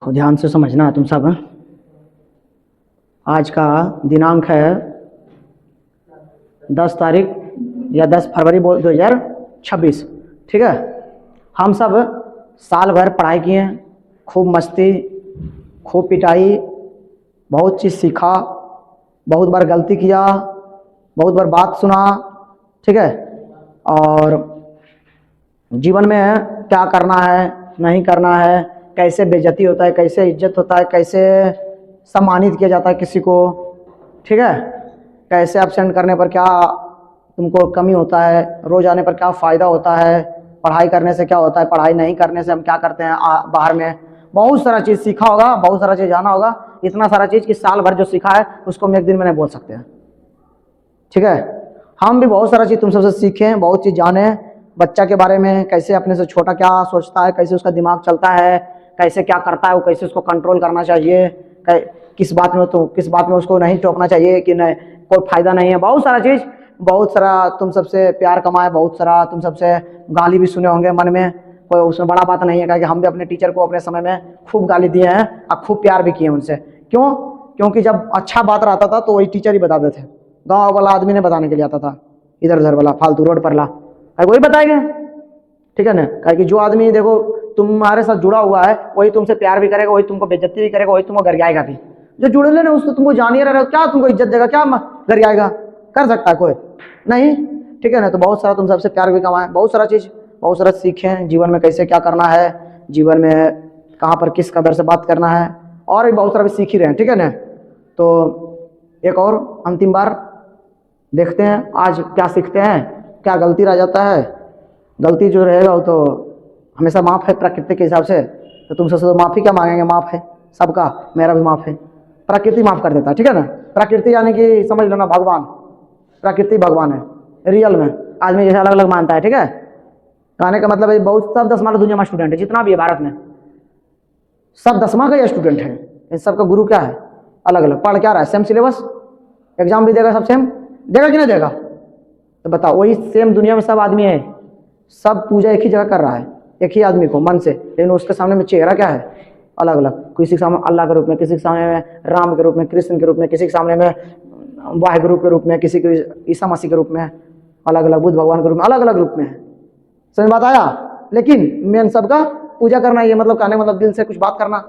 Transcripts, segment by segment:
तो ध्यान से समझना है तुम सब। आज का दिनांक है 10 तारीख या 10 फरवरी 2026। ठीक है, हम सब साल भर पढ़ाई किए, खूब मस्ती, खूब पिटाई, बहुत चीज़ सीखा, बहुत बार गलती किया, बहुत बार बात सुना। ठीक है, और जीवन में क्या करना है नहीं करना है, कैसे बेइज्जती होता है, कैसे इज्जत होता है, कैसे सम्मानित किया जाता है किसी को। ठीक है, कैसे एब्सेंट करने पर क्या तुमको कमी होता है, रोज आने पर क्या फ़ायदा होता है, पढ़ाई करने से क्या होता है, पढ़ाई नहीं करने से हम क्या करते हैं बाहर में। बहुत सारा चीज़ सीखा होगा, बहुत सारा चीज़ जाना होगा। इतना सारा चीज़ कि साल भर जो सीखा है उसको हम एक दिन में नहीं बोल सकते हैं। ठीक है, हम भी बहुत सारा चीज़ तुम सबसे सीखें, बहुत चीज़ जाने। बच्चा के बारे में, कैसे अपने से छोटा क्या सोचता है, कैसे उसका दिमाग चलता है, कैसे क्या करता है वो, कैसे उसको कंट्रोल करना चाहिए, किस बात में तो किस बात में उसको नहीं टोकना चाहिए कि नहीं कोई फ़ायदा नहीं है। बहुत सारा चीज़, बहुत सारा तुम सबसे प्यार कमाए, बहुत सारा तुम सबसे गाली भी सुने होंगे मन में। कोई उसमें बड़ा बात नहीं है कि हम भी अपने टीचर को अपने समय में खूब गाली दिए हैं और खूब प्यार भी किए उनसे। क्यों? क्योंकि जब अच्छा बात रहता था तो वही टीचर ही बताते थे, गाँव वाला आदमी ने बताने के लिए आता था, इधर उधर वाला फालतू रोड पर ला वही बताएंगे। ठीक है ना, कि जो आदमी देखो तुम्हारे साथ जुड़ा हुआ है वही तुमसे प्यार भी करेगा, वही तुमको बेइज्जती भी करेगा, वही तुमको गरियाएगा भी। जो जुड़े ले ना उसको तुमको जानिए रहे हो, क्या तुमको इज्जत देगा, क्या गरियाएगा, कर सकता है कोई नहीं। ठीक है ना, तो बहुत सारा तुम सबसे प्यार भी कमाए, बहुत सारा चीज़, बहुत सारा सीखें जीवन में कैसे क्या करना है, जीवन में कहाँ पर किस कदर से बात करना है, और भी बहुत सारा भी सीख ही रहे हैं। ठीक है ना, तो एक और अंतिम बार देखते हैं आज क्या सीखते हैं, क्या गलती रह जाता है। गलती जो रहेगा वो तो हमेशा माफ़ है प्रकृति के हिसाब से, तो तुमसे तो माफ़ी क्या मांगेंगे, माफ़ है सबका, मेरा भी माफ़ है, प्रकृति माफ़ कर देता है। ठीक है ना, प्रकृति यानी कि समझ लो ना भगवान, प्रकृति भगवान है रियल में। आदमी जैसे अलग अलग मानता है। ठीक है, कहने का मतलब है बहुत सब 10 दुनिया में स्टूडेंट है, जितना भी है भारत में सब 10 का स्टूडेंट है। इन सबका गुरु क्या है, अलग अलग, पढ़ क्या रहा है, सेम सिलेबस, एग्जाम भी देगा सब सेम, देगा कि नहीं देगा? तो बताओ, वही सेम दुनिया में सब आदमी है, सब पूजा एक ही जगह कर रहा है, एक ही आदमी को मन से, लेकिन उसके सामने में चेहरा क्या है, अलग अलग। किसी के सामने अल्लाह के रूप में, किसी के सामने में राम के रूप में, कृष्ण के रूप में, किसी के सामने में वाहिगुरु के रूप में, किसी के ईसा मसीह के रूप में, अलग अलग बुद्ध भगवान के रूप में, अलग अलग रूप में है। समझ बात आया? लेकिन मेन सबका पूजा करना, ये मतलब कहने मतलब दिल से कुछ बात करना,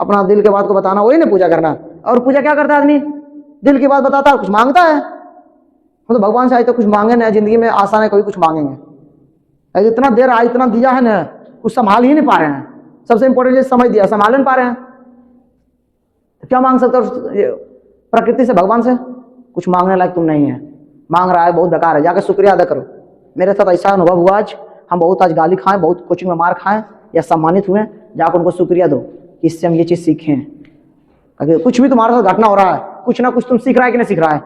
अपना दिल के बात को बताना, वही ना पूजा करना। और पूजा क्या करता है आदमी, दिल की बात बताता है, कुछ मांगता है। तो भगवान से आज तो कुछ मांगे ना, जिंदगी में आसान है कभी कुछ मांगेंगे, इतना देर आज इतना दिया है ना, कुछ संभाल ही नहीं पा रहे हैं। सबसे इंपॉर्टेंट चीज समझ दिया, संभाल नहीं पा रहे हैं, तो क्या मांग सकते हो प्रकृति से, भगवान से? कुछ मांगने लायक तुम नहीं है, मांग रहा है बहुत बेकार है, जाकर शुक्रिया अदा करो। मेरे साथ ऐसा अनुभव हुआ आज, हम बहुत आज गाली खाएं, बहुत कोचिंग में मार खाएं या सम्मानित हुए, जाकर उनको शुक्रिया दो कि इससे हम ये चीज़ सीखें। अगर कुछ भी तुम्हारे साथ घटना हो रहा है, कुछ ना कुछ तुम सीख रहा है कि नहीं सीख रहा है।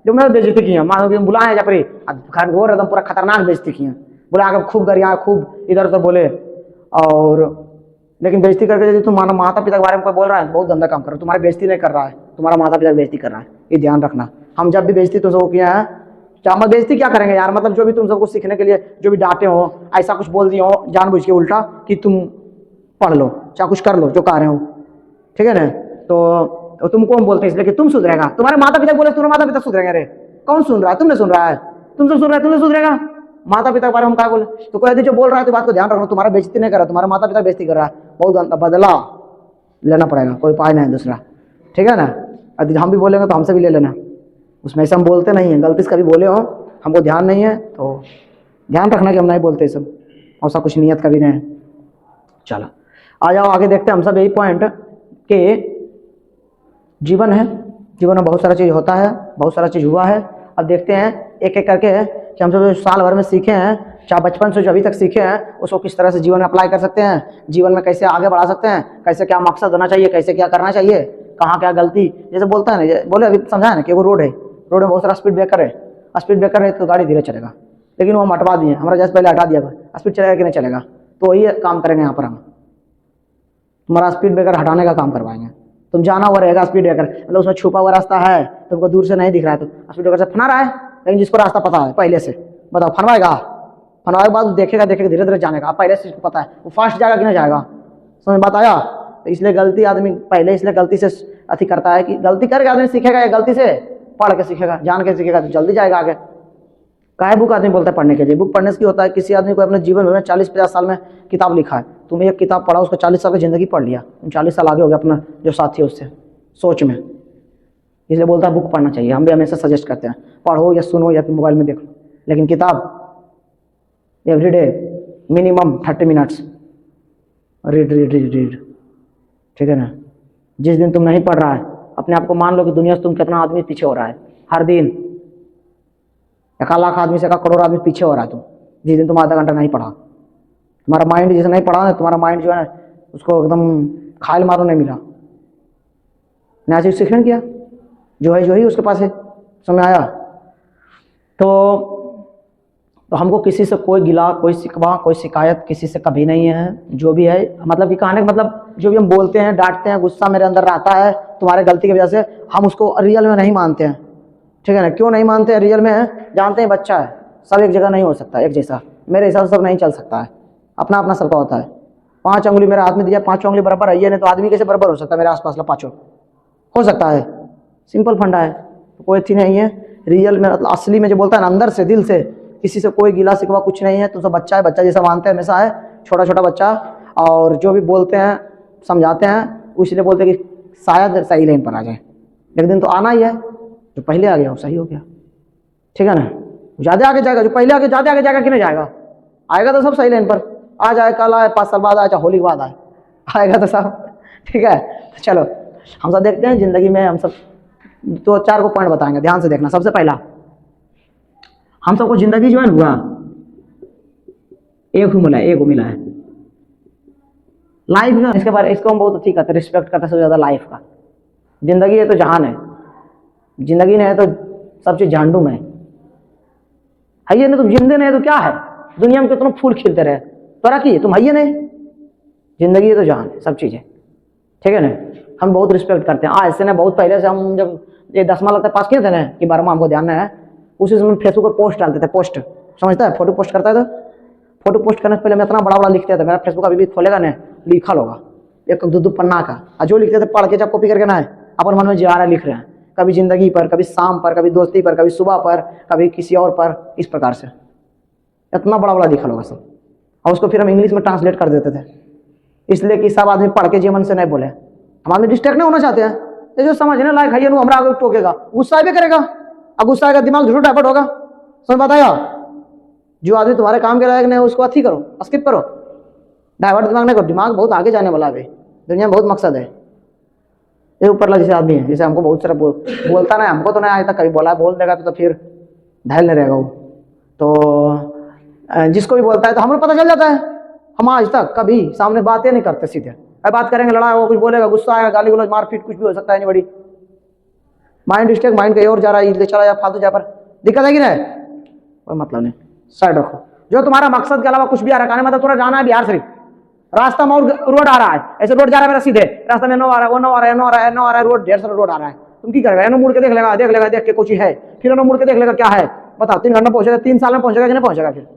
जो मैंने बेइज्जती की है, मान लो बुलाए जा परी घोर एकदम पूरा खतरनाक बेइज्जती की है, बुला कर खूब गरिया, खूब इधर उधर बोले, और लेकिन बेइज्जती करके यदि तुम माता पिता के बारे में कोई बोल रहा है, बहुत गंदा काम कर रहा है, तुम्हारी बेइज्जती नहीं कर रहा है, तुम्हारा माता पिता की बेइज्जती कर रहा है, ये ध्यान रखना। हम जब भी बेइज्जती तुम सबको किया है, चाहे बेइज्जती क्या करेंगे यार, मतलब जो भी तुम सबको सीखने के लिए जो भी डांटे हो, ऐसा कुछ बोल दिए हो जानबूझ के उल्टा कि तुम पढ़ लो, चाहे कुछ कर लो जो कह रहे हो। ठीक है ना, तो तुमको हम बोलते हैं इसलिए कि तुम सुधरेगा, तुम्हारे माता पिता बोले तुम्हारे माता पिता सुधरेंगे। रे कौन सुन रहा है? तुमने सुन रहा है, तुमसे सुन रहा है, तुमने सुधरेगा। माता पिता के बारे में हम क्या बोले, तो कोई यदि जो बोल रहा है तो बात को ध्यान रखना, तुम्हारा बेइज्जती नहीं कर रहा, तुम्हारा माता पिता बेइज्जती कर रहा है, बहुत बदला लेना पड़ेगा, कोई उपाय नहीं दूसरा। ठीक है ना, यदि हम भी बोलेंगे तो हमसे भी ले लेना, उसमें ऐसा हम बोलते नहीं हैं, गलती से कभी बोले हो हमको ध्यान नहीं है तो ध्यान रखना कि हम नहीं बोलते सब, ऐसा कुछ नियत कभी नहीं। चलो आ जाओ आगे देखते हैं हम सब यही पॉइंट के जीवन है, जीवन में बहुत सारा चीज़ होता है, बहुत सारा चीज़ हुआ है। अब देखते हैं एक एक करके कि हम सब साल भर में सीखे हैं, चाहे बचपन से जो अभी तक सीखे हैं उसको किस तरह से जीवन में अप्लाई कर सकते हैं, जीवन में कैसे आगे बढ़ा सकते हैं, कैसे क्या मकसद होना चाहिए, कैसे क्या करना चाहिए, कहाँ क्या गलती। जैसे बोलता है ना, बोले अभी समझाया ना कि वो रोड है, रोड में बहुत सारा स्पीड ब्रेकर है, स्पीड ब्रेकर है तो गाड़ी धीरे चलेगा, लेकिन वो हम हटवा दिए, हमारा जैसे पहले हटा दिया, स्पीड चलेगा कि नहीं चलेगा, तो वही काम करेंगे यहाँ पर हम, तुम्हारा स्पीड ब्रेकर हटाने का काम करवाएंगे। तुम जाना हुआ रहेगा स्पीड ब्रेकर, मतलब उसमें छुपा हुआ रास्ता है, तुमको दूर से नहीं दिख रहा है, तो स्पीड ब्रेकर से फना रहा है, लेकिन जिसको रास्ता पता है पहले से, बताओ फनवाएगा, फनवाए के बाद देखेगा धीरे धीरे जाने का, पहले से पता है वो फास्ट जाएगा कि नहीं जाएगा। समझ बात आया? तो इसलिए गलती आदमी पहले इसलिए गलती से अति करता है कि गलती करके आदमी सीखेगा या गलती से पढ़ के सीखेगा, जान के सीखेगा तो जल्दी जाएगा आगे। काहे बुक आदमी बोलता है पढ़ने के लिए? बुक पढ़ने से क्या होता है, किसी आदमी को अपने जीवन में 40-50 साल में किताब लिखा है, तुम एक किताब पढ़ा उसको 40 साल की ज़िंदगी पढ़ लिया, तुम 40 साल आगे हो गया अपना जो साथी है उससे सोच में। इसलिए बोलता है बुक पढ़ना चाहिए, हम भी हमेशा सजेस्ट करते हैं पढ़ो या सुनो या फिर मोबाइल में देख लो, लेकिन किताब एवरीडे मिनिमम 30 मिनट्स रीड। ठीक है ना? जिस दिन तुम नहीं पढ़ रहा है, अपने आप को मान लो कि दुनिया से तुम कितना आदमी पीछे हो रहा है, हर दिन 1 लाख आदमी से 1 करोड़ आदमी पीछे हो रहा है तुम, जिस दिन तुम आधा घंटा नहीं पढ़ा। तुम्हारा माइंड जिसे नहीं पढ़ा ना, तुम्हारा माइंड जो है उसको एकदम खायल मारो नहीं मिला, नया चीज सीखने किया, जो है उसके पास है, समय आया। तो हमको किसी से कोई गिला, कोई शिकवा, कोई शिकायत किसी से कभी नहीं है। जो भी है मतलब कि कहने का मतलब जो भी हम बोलते हैं, डांटते हैं, गुस्सा मेरे अंदर रहता है तुम्हारे गलती की वजह से, हम उसको रियल में नहीं मानते हैं। ठीक है ना? क्यों नहीं मानते हैं रियल में? जानते हैं बच्चा है, सब एक जगह नहीं हो सकता एक जैसा, मेरे हिसाब से सब नहीं चल सकता है, अपना अपना सबका होता है। 5 अंगुली मेरे हाथ में दिया, 5 अंगुली बराबर है, ये नहीं तो आदमी कैसे बराबर हो सकता है? मेरे आसपास ला 5 हो सकता है, सिंपल फंडा है, कोई थी नहीं है। रियल में मतलब असली में जो बोलता है ना, अंदर से दिल से, किसी से कोई गिला शिकवा कुछ नहीं है। तो सब बच्चा है, बच्चा जैसा मानते हैं हमेशा है, छोटा छोटा बच्चा। और जो भी बोलते हैं समझाते हैं, इसलिए बोलते हैं कि शायद सही लाइन पर आ जाए, एक दिन तो आना ही है। जो पहले आ गया वो सही हो गया, ठीक है ना? ज़्यादा आगे जाएगा, जो पहले आगे ज़्यादा आगे जाएगा कि नहीं जाएगा? आएगा तो सब सही लाइन पर आ जाए, कल आए, 5 साल बाद आए, चाहे होली के बाद आए, आएगा तो सब। ठीक है? तो चलो हम सब देखते हैं ज़िंदगी में, हम सब 2-4 को पॉइंट बताएंगे, ध्यान से देखना। सबसे पहला, हम सबको जिंदगी जो है हुआ एक मिला है लाइफ में। इसके बारे इसको हम बहुत ठीक करते, रिस्पेक्ट करते सबसे ज़्यादा लाइफ का। जिंदगी है तो जहान है, जिंदगी नहीं है तो सब चीज़ झांडू में है। ये नहीं तुम जिंदे नहीं है तो क्या है? दुनिया में कितना फूल खिलते रहे, तरक्की तुम है नहीं। जिंदगी है तो जहान है, सब चीज़ है। ठीक है ना? हम बहुत रिस्पेक्ट करते हैं। आज से ना बहुत पहले से, हम जब ये 10वां लगता पास किए थे ना कि 12वां हमको ध्यान है, उसी समय फेसबुक पर पोस्ट डालते थे, पोस्ट समझता है, फोटो पोस्ट करता है। तो फोटो पोस्ट करने से पहले मैं इतना बड़ा बड़ा लिखते थे, मेरा फेसबुक अभी भी खोलेगा ना, लिखा होगा 1-2 पन्ना का, और जो लिखते थे पढ़ के जब कॉपी करके ना है अपन मन में जा रहा लिख रहे हैं, कभी जिंदगी पर, कभी शाम पर, कभी दोस्ती पर, कभी सुबह पर, कभी किसी और पर, इस प्रकार से इतना बड़ा बड़ा लिखा होगा सब। और उसको फिर हम इंग्लिश में ट्रांसलेट कर देते थे, इसलिए कि सब आदमी पढ़ के जीवन से नहीं बोले। हम आदमी डिस्ट्रैक्ट नहीं होना चाहते हैं, ये जो समझने लायक है ये हमारा आगे टोकेगा, गुस्सा भी करेगा, और गुस्सा आएगा दिमाग झूठ डाइवर्ट होगा। समझ बताया? जो आदमी तुम्हारे काम के लायक नहीं है उसको अथी करो, स्किप करो, डाइवर्ट दिमाग नहीं करो। दिमाग बहुत आगे जाने वाला है, दुनिया में बहुत मकसद है। ये ऊपरला जैसे आदमी है, जैसे हमको बहुत सारा बोलता नहीं, हमको तो नहीं आज तक कभी बोला, बोल देगा तो फिर ढाल नहीं रहेगा वो। तो जिसको भी बोलता है तो हमें पता चल जाता है। हम आज तक कभी सामने बातें नहीं करते, सीधे बात करेंगे, लड़ाई हो, कुछ बोलेगा, गुस्सा आएगा, गाली गलौज, मारपीट, कुछ भी हो सकता है। नहीं बड़ी माइंड डिस्ट्रैक्ट, माइंड कहीं और जा रहा है, ले चला जा, फालतू जा, पर दिक्कत है कि नहीं? कोई मतलब नहीं, साइड रखो। जो तुम्हारा मकसद के अलावा कुछ भी आ रहा है, मतलब तुम्हारा जाना है बिहार शरीफ, रास्ता में रोड आ रहा है, ऐसे रोड जा रहा है मेरा सीधे, रास्ता में नो आ रहा है, वो नो आ रहा है, रोड 150 रोड आ रहा है, तुम की करेगा? मुड़ के देख लेगा, देख के कुछ है, फिर मुड़ के देख लेगा क्या है, बताओ 3 घंटा पहुंचेगा, 3 साल में पहुंचेगा कि नहीं पहुंचेगा? फिर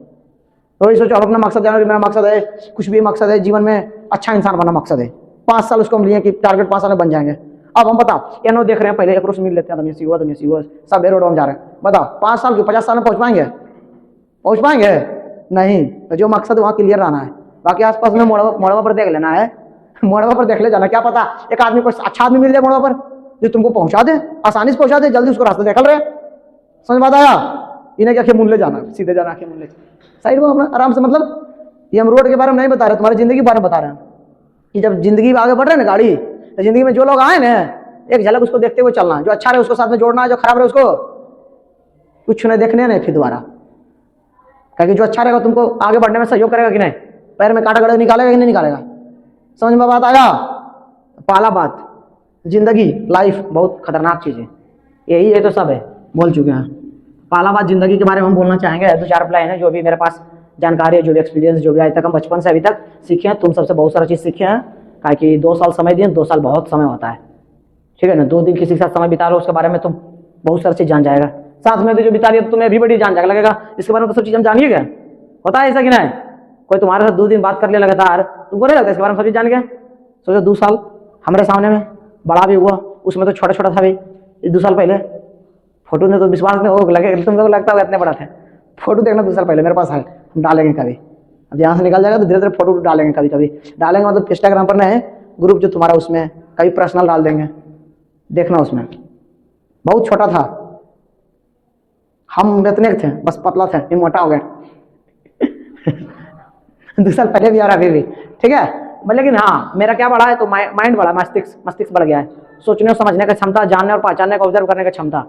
तो ये सोचो अपना मकसद जाना कि मेरा मकसद है, कुछ भी मकसद है जीवन में, अच्छा इंसान बनना मकसद है। 5 साल उसको हम लिए कि टारगेट 5 साल में बन जाएंगे। अब हम बताओ ये नो देख रहे हैं, पहले एक रोज मिल लेते हैं, सब रोड हम जा रहे हैं, बताओ 5 साल की 50 साल में पहुंच पाएंगे? नहीं। तो जो मकसद वहाँ क्लियर रहना है, बाकी आसपास में मोड़वा पर देख लेना है, मोड़वा पर देख ले जाना, क्या पता एक आदमी को अच्छा आदमी मिल जाए मोड़वा पर जो तुमको पहुंचा दे, आसानी से पहुंचा दे, जल्दी उसको रास्ता निकल रहे। समझ बात आया? इन्हें क्या मुन ले जाना, सीधे जाना, मुन ले साइड में अपना आराम से। मतलब ये हम रोड के बारे में नहीं बता रहे, तुम्हारी जिंदगी के बारे में बता रहे हैं कि जब जिंदगी में आगे बढ़ रहे हैं ना गाड़ी, तो जिंदगी में जो लोग आए ना, एक झलक उसको देखते हुए चलना है। जो अच्छा रहे उसको साथ में जोड़ना है, जो खराब रहे उसको कुछ नहीं देखने नहीं फिर दोबारा। क्योंकि जो अच्छा रहेगा तुमको आगे बढ़ने में सहयोग करेगा कि नहीं, पैर में कांटा गड़े निकालेगा कि नहीं निकालेगा? समझ में बात आया? पहला बात, जिंदगी लाइफ बहुत खतरनाक चीज़ है, यही है तो सब है, बोल चुके हैं। पहला बात जिंदगी के बारे में हम बोलना चाहेंगे, 2-4 प्लान है जो भी मेरे पास जानकारी है, जो भी एक्सपीरियंस, जो भी आज तक हम बचपन से अभी तक सीखे हैं, तुम सबसे बहुत सारा चीज़ सीखे हैं। क्या कि 2 साल समय दिए, 2 साल बहुत समय होता है, ठीक है ना? 2 दिन किसी के साथ समय बिता लो, उसके बारे में तुम बहुत सारी चीज़ जान जाएगा। साथ में जो बिता लिया तो तुम्हें भी बड़ी जान जाएगा, लगेगा इसके बारे में तो सब चीज़ हम जानिए क्या? होता है ऐसा कि नहीं? कोई तुम्हारे साथ 2 दिन बात कर लिया लगातार, तुमको नहीं लगता इसके बारे में सब चीज़ जान गया? सोचो 2 साल हमारे सामने में बड़ा भी हुआ, उसमें तो छोटा छोटा था भाई, 2 साल पहले फोटो ने तो विश्वास नहीं हो लगे, तुम लोग लगता है इतने बड़ा थे। फोटो देखना 2 साल पहले मेरे पास है, हम डालेंगे कभी, अब यहाँ से निकल जाएगा तो धीरे धीरे फोटो डालेंगे, कभी कभी डालेंगे, मतलब इंस्टाग्राम पर नहीं, ग्रुप जो तुम्हारा उसमें कभी पर्सनल डाल देंगे, देखना। उसमें बहुत छोटा था, हम इतने थे, बस पतला थे, ये मोटा हो गया 2 साल पहले भी और अभी भी, ठीक है। लेकिन हाँ मेरा क्या बढ़ा है तो माइंड बढ़ा, मस्तिष्क बढ़ गया है, सोचने और समझने की क्षमता, जानने और पहचानने का, ऑब्जर्व करने की क्षमता,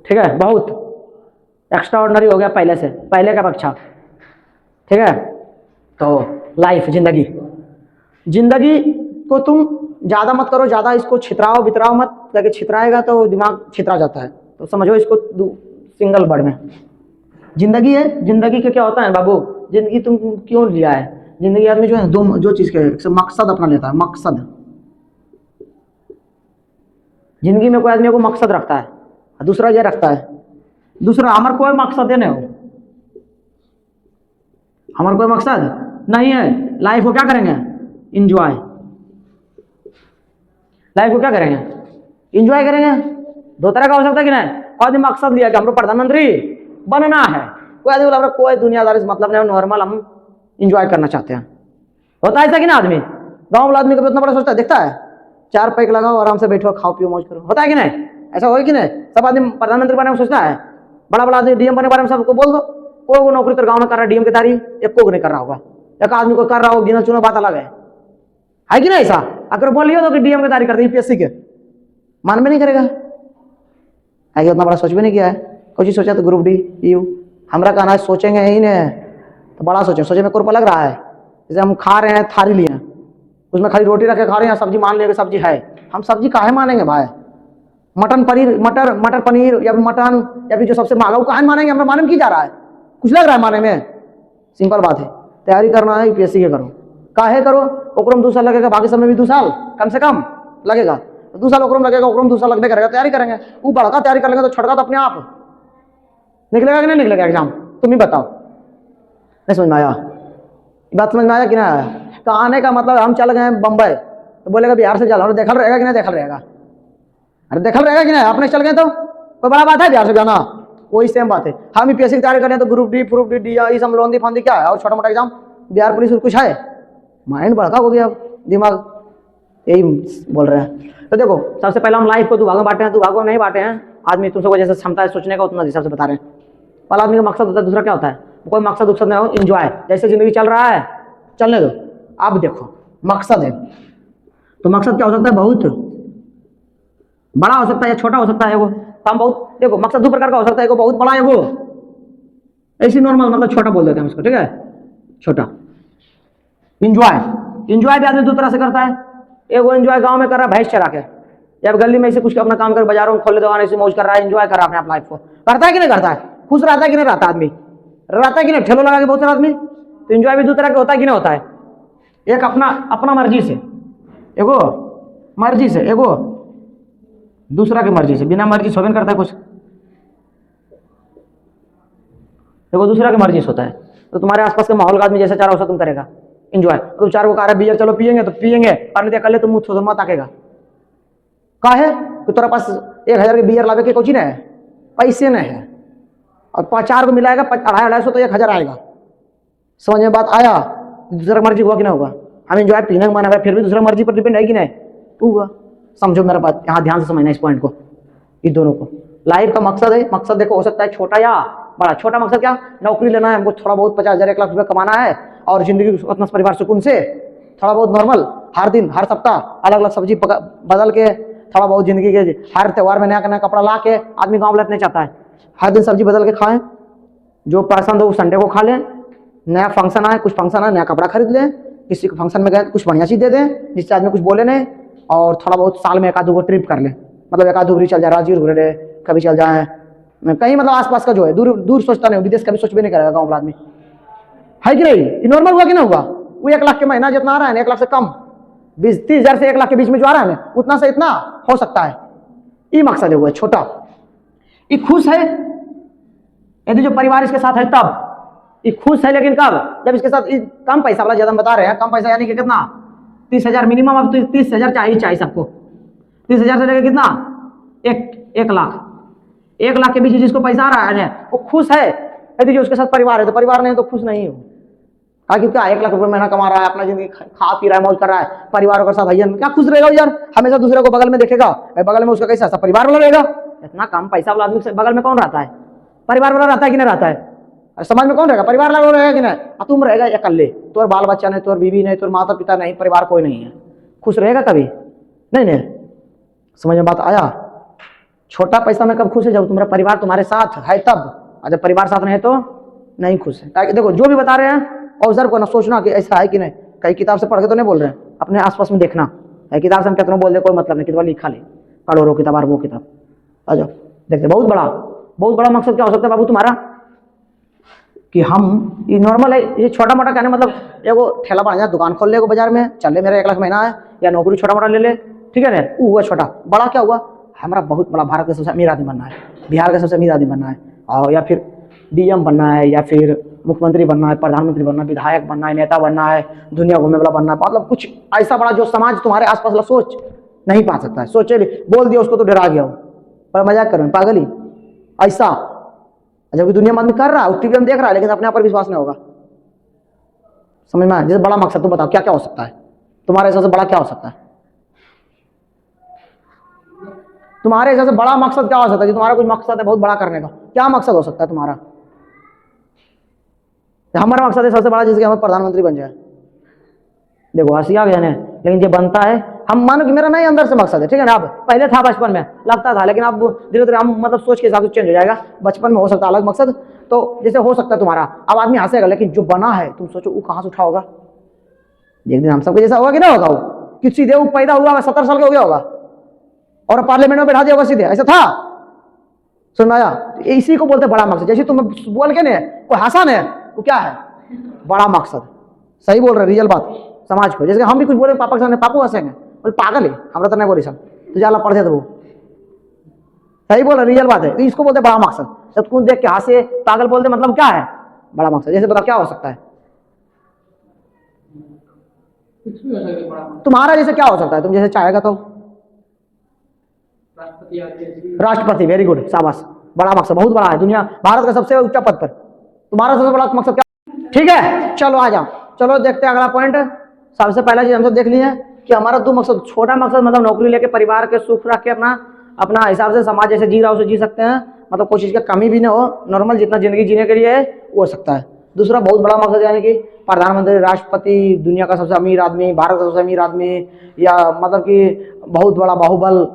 ठीक है, बहुत एक्स्ट्रा ऑर्डिनरी हो गया पहले से, पहले का अपेक्षा, ठीक है। तो लाइफ, जिंदगी को तुम ज़्यादा मत करो, ज़्यादा इसको छितराओ बितराओ मत, ताकि छितराएगा तो दिमाग छितरा जाता है, तो समझो इसको सिंगल वर्ड में, जिंदगी है। जिंदगी का क्या होता है बाबू, जिंदगी तुम क्यों लिया है, जिंदगी आदमी जो है जो चीज़ के मकसद अपना लेता है, मकसद, जिंदगी में कोई आदमी को मकसद रखता है, दूसरा ये रखता है, दूसरा हमारा कोई मकसद नहीं हो, हमारा कोई मकसद नहीं है, लाइफ को क्या करेंगे, इंजॉय, लाइफ को क्या करेंगे, इंजॉय करेंगे। 2 तरह का हो सकता है कि नहीं, कोई आदमी मकसद लिया कि हमको प्रधानमंत्री बनना है, कोई आदमी बोला कोई दुनियादारी से मतलब नहीं, नॉर्मल हम इंजॉय करना चाहते हैं, होता है ऐसा कि ना। आदमी गाँव वाला आदमी कभी उतना बड़ा सोचता है, देखता है 4 पैक लगाओ आराम से बैठो खाओ पियो मौज करो, होता है कि नहीं, ऐसा हो कि नहीं। सब आदमी प्रधानमंत्री बनने में सोचता है, बड़ा बड़ा आदमी डीएम बनने के बारे में सबको बोल दो, कोई नौकरी तो गाँव में कर रहा है डीएम की तारी, एक को नहीं कर रहा होगा, एक आदमी को कर रहा हो गिना चुना, बात अलग है कि नहीं। ऐसा अगर बोल लिया तो कि डीएम की तारी करते यूपीएससी के, मान में नहीं करेगा, आगे उतना बड़ा सोच भी नहीं किया है, कुछ सोचा तो ग्रुप डी यू, हमारा कहना है सोचेंगे ही नहीं तो बड़ा सोचे में कुरपा लग रहा है, जैसे हम खा रहे हैं थाली लिए, उसमें खाली रोटी रख के खा रहे हैं, सब्जी मान लिया सब्जी है, हम सब्जी काहे मानेंगे भाई, मटर पनीर या मटन या फिर जो सबसे महंगा वो काहे मानेंगे, हमें माने में की जा रहा है, कुछ लग रहा है माने में, सिंपल बात है, तैयारी करना है यूपीएससी के करो, काहे करो, ओकरम 2 साल लगेगा, बाकी समय भी 2 साल कम से कम लगेगा, 2 साल ओकरम लगेगा, ओकरम 2 साल लगने करेगा, तैयारी करेंगे, वो बड़का तैयारी कर लेंगे तो छोटका तो अपने आप निकलेगा कि नहीं निकलेगा एग्जाम, तुम ही बताओ। नहीं समझ में आया, बात समझ में आया कि ना आया। तो आने का मतलब हम चल गए बम्बई तो बोलेगा बिहार से चल, और देखल रहेगा कि नहीं देखल रहेगा, अरे देखल रहेगा कि नहीं, अपने चल गए तो कोई बड़ा बात है बिहार से जाना, वही सेम बात है। हम यूपीएससी की तैयारी करें तो ग्रुप डी ये सब लोंदी फांदी क्या है, और छोटा मोटा एग्जाम बिहार पुलिस कुछ है, माइंड बड़का हो गया दिमाग, यही बोल रहे हैं। तो देखो सबसे पहले हम लाइफ को 2 भागों में बांटे हैं, 2 भागों में नहीं बांटे हैं, आदमी तुम सबको जैसे क्षमता है सोचने का उतना हिसाब से बता रहे हैं। पहला आदमी का मकसद होता है, दूसरा क्या होता है, कोई मकसद उकसद नहीं हो, इंजॉय, जैसे जिंदगी चल रहा है चलने दो। अब देखो मकसद है तो मकसद क्या हो सकता है, बहुत बड़ा हो सकता है या छोटा हो सकता है, वो काम बहुत, देखो मकसद 2 प्रकार का हो सकता है, वो बहुत बड़ा है, वो ऐसी नॉर्मल मतलब छोटा बोल देते हैं उसको, ठीक है, छोटा। इंजॉय भी आदमी 2 तरह से करता है, एक वो इंजॉय गांव में कर रहा है भैंस चरा के, या गली में ऐसे कुछ अपना काम कर, बाजारों में खोले दुकान ऐसे मौज कर रहा है, इंजॉय कर रहा है अपने लाइफ को, करता है कि नहीं करता है, खुश रहता है कि नहीं रहता आदमी, रहता है कि नहीं, ठेलो लगा के बहुत सारा आदमी। तो इंजॉय भी 2 तरह का होता है कि नहीं होता है, एक अपना मर्जी से, एगो मर्जी से, एगो दूसरा की मर्जी से, बिना मर्जी से करता है कुछ, एगो दूसरा की मर्जी से होता है। तो तुम्हारे आसपास के माहौल का आदमी जैसा चाह रहा हो तुम करेगा इंजॉय, तो 4 को कह रहा है बियर चलो पियेंगे तो पियेंगे, और नहीं कर ले तो मुँह तो मत आकेगा, काहे कि तेरा पास 1000 के बियर लावे के कुछ नहीं है, पैसे नहीं है, और 4 को मिलाएगा 250-250 तो 1000 आएगा, समझ में बात आया। दूसरा मर्जी हुआ कि नहीं होगा, हम इंजॉय पीने का माना फिर भी दूसरा मर्जी पर डिपेंड है कि नहीं हुआ, समझो मेरा बात, यहाँ ध्यान से समझना इस पॉइंट को, इस दोनों को। लाइफ का मकसद है, मकसद देखो हो सकता है छोटा या बड़ा। छोटा मकसद क्या, नौकरी लेना है हमको, थोड़ा बहुत 50,000 1 लाख रुपये कमाना है, और जिंदगी उतना परिवार सुकून से, थोड़ा बहुत नॉर्मल, हर दिन हर सप्ताह अलग अलग सब्जी बदल के, थोड़ा बहुत जिंदगी के हर त्यौहार में नया नया कपड़ा ला के आदमी गाँव में नहीं चाहता है, हर दिन सब्जी बदल के खाएं, जो पसंद हो वो संडे को खा लें, नया फंक्शन आए, कुछ फंक्शन आए नया कपड़ा खरीद लें, किसी को फंक्शन में गए कुछ बढ़िया चीज़ दे दें जिससे आदमी कुछ बोले नहीं, और थोड़ा बहुत साल में 1-2 ट्रिप कर लें, मतलब 1-2 चल जाए, राजगीर घूम ले, कभी चल जाए कहीं, मतलब आसपास का जो है, दूर सोचता नहीं, विदेश कभी सोच भी नहीं करेगा गाँव वाला आदमी, है कि नहीं। नॉर्मल हुआ कि नहीं हुआ, वो 1 लाख के महीना जितना आ रहा है ना, 1 लाख से कम, 20-30,000 से 1 लाख के बीच में जो आ रहा है ना, उतना से इतना हो सकता है, ये मकसद है, वो है छोटा। ये खुश है यदि जो परिवार इसके साथ है तब ये खुश है, लेकिन कब, जब इसके साथ कम पैसा वाला, ज्यादा बता रहे हैं कम पैसा यानी कि कितना 30,000 मिनिमम, अब तो 30,000 चाहिए सबको। 30,000 से लेकर कितना, 1 लाख, 1 लाख के बीच जिसको पैसा आ रहा है वो खुश है, यदि जो उसके साथ परिवार है तो परिवार नहीं तो खुश नहीं हो। क्योंकि क्या 1 लाख रुपए महीना कमा रहा है, अपना जिंदगी खा पी रहा है, मौज कर रहा है, परिवारों के साथ भैया क्या खुश रहेगा यार, हमेशा दूसरे को बगल में देखेगा, बगल में उसका कैसा सब परिवार वाला रहेगा। इतना कम पैसा वाला आदमी बगल में कौन रहता है, परिवार वाला रहता है कि नहीं रहता है, समाज में कौन रहेगा, परिवार वाला रहेगा कि नहीं। तुम रहेगा अकेले, तोर बाल बच्चा नहीं, तोर बीवी नहीं, तोर माता पिता नहीं, परिवार कोई नहीं है, खुश रहेगा कभी नहीं। समझ में बात आया। छोटा पैसा में कब खुश है, जब तुम्हारा परिवार तुम्हारे साथ है तब, और जब परिवार साथ नहीं तो नहीं खुश है। देखो जो भी बता रहे हैं ऑब्जर्व करना, सोचना कि ऐसा है कि नहीं, कई किताब से पढ़ के तो नहीं बोल रहे हैं, अपने आसपास में देखना है। किताब से हम कितना बोल दे कोई मतलब नहीं, किताब लिखा ले, पढ़ो रो किताब और वो किताब, आ जाओ देखते। बहुत बड़ा मकसद क्या हो सकता है बाबू तुम्हारा, कि हम ये नॉर्मल है, ये छोटा मोटा कहने मतलब एगो ठेला बढ़ा दुकान खोल ले एगो बाजार में, चल ले मेरा 1 लाख महीना है, या नौकरी छोटा मोटा ले ले, ठीक है ना, वो हुआ छोटा। बड़ा क्या हुआ, हमारा बहुत बड़ा भारत का सबसे अमीर आदमी बनना है, बिहार का सबसे अमीर आदमी बनना है, और या फिर डीएम बनना है, या फिर मुख्यमंत्री बनना है, प्रधानमंत्री बनना है, विधायक बनना है, नेता बनना है, दुनिया घूमने वाला बनना है, मतलब कुछ ऐसा बड़ा जो समाज तुम्हारे आसपास वाला सोच नहीं पा सकता है। सोचे बोल दिया उसको तो डरा गया हो, पर मजाक करो पागल ही ऐसा, जबकि दुनिया में आदमी कर रहा है, टीवी में देख रहा है, लेकिन अपने आप पर विश्वास नहीं होगा। समझ में आया। जैसे बड़ा मकसद, तो बताओ क्या क्या हो सकता है तुम्हारे हिसाब से, बड़ा क्या हो सकता है तुम्हारे हिसाब से, बड़ा मकसद क्या हो सकता है, तुम्हारा कुछ मकसद है बहुत बड़ा करने का, क्या मकसद हो सकता है तुम्हारा। हमारा मकसद है सबसे बड़ा, जैसे कि हम प्रधानमंत्री बन जाए। देखो हंसी आ गया, लेकिन ये बनता है, हम मानो कि मेरा नहीं अंदर से मकसद है, ठीक है ना। अब पहले था बचपन में लगता था, लेकिन अब धीरे धीरे हम मतलब सोच के हिसाब से चेंज हो जाएगा। बचपन में हो सकता है अलग मकसद, तो जैसे हो सकता है तुम्हारा, अब आदमी हंसेगा, लेकिन जो बना है तुम सोचो वो कहाँ से उठा होगा। एक दिन हम सबके जैसा होगा कि नहीं होगा, वो कि सीधे वो पैदा हुआ 70 साल का हो गया होगा और पार्लियामेंट में बैठा दिया होगा सीधे, ऐसा था। सुन आया, इसी को बोलते बड़ा मकसद। जैसे तुम बोल के ने कोई हंसा ने, वो क्या है बड़ा मकसद। सही बोल रहे, रियल बात समाज को। जैसे हम भी कुछ बोले पापा के सामने, पापू हंसेंगे, बोले पागल है, हमरा तो नहीं बोली सब, तो जाला पढ़ दे तो वो सही बोल रहे, रियल बात है। तो इसको बोलते बड़ा मकसद। जब तुम देख के हंसे पागल बोलते, मतलब क्या है बड़ा मकसद। जैसे बताओ क्या हो सकता है तुम्हारा, जैसे क्या हो सकता है, तुम जैसे चाहेगा तो राष्ट्रपति। वेरी गुड, शाबाश, बड़ा मकसद, बहुत बड़ा है, दुनिया भारत का सबसे ऊंचा पद पर। तुम्हारा सबसे बड़ा मकसद क्या, ठीक है। चलो आ जाओ, चलो देखते हैं अगला पॉइंट। सबसे पहला चीज हम तो देख लिए कि हमारा 2 मकसद, छोटा मकसद मतलब नौकरी लेके परिवार के सुख रख के अपना हिसाब से समाज जैसे जी रहा उसे जी सकते हैं, मतलब कोई चीज का कमी भी ना हो, नॉर्मल जितना जिंदगी जीने के लिए है वो हो सकता है। दूसरा बहुत बड़ा मकसद, यानी कि प्रधानमंत्री, राष्ट्रपति, दुनिया का सबसे अमीर आदमी, भारत का सबसे अमीर आदमी, या मतलब कि बहुत बड़ा बाहुबल,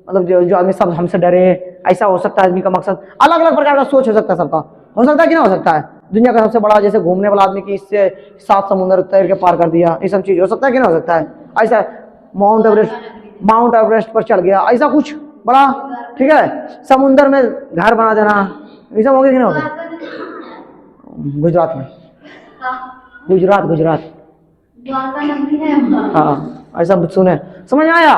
मतलब जो आदमी सब हमसे डरे, ऐसा हो सकता है आदमी का मकसद। अलग अलग प्रकार का सोच हो सकता है सबका, हो सकता है कि ना हो सकता है। दुनिया का सबसे बड़ा जैसे घूमने वाला आदमी की इससे 7 समुद्र तैर के पार कर दिया, ये सब चीज हो सकता है कि ना हो सकता है। ऐसा माउंट एवरेस्ट पर चढ़ गया, ऐसा कुछ बड़ा, ठीक है। समुद्र में घर बना देना, ये सब हो गया कि नहीं होगा। गुजरात में, गुजरात हाँ, ऐसा सुने, समझ में आया।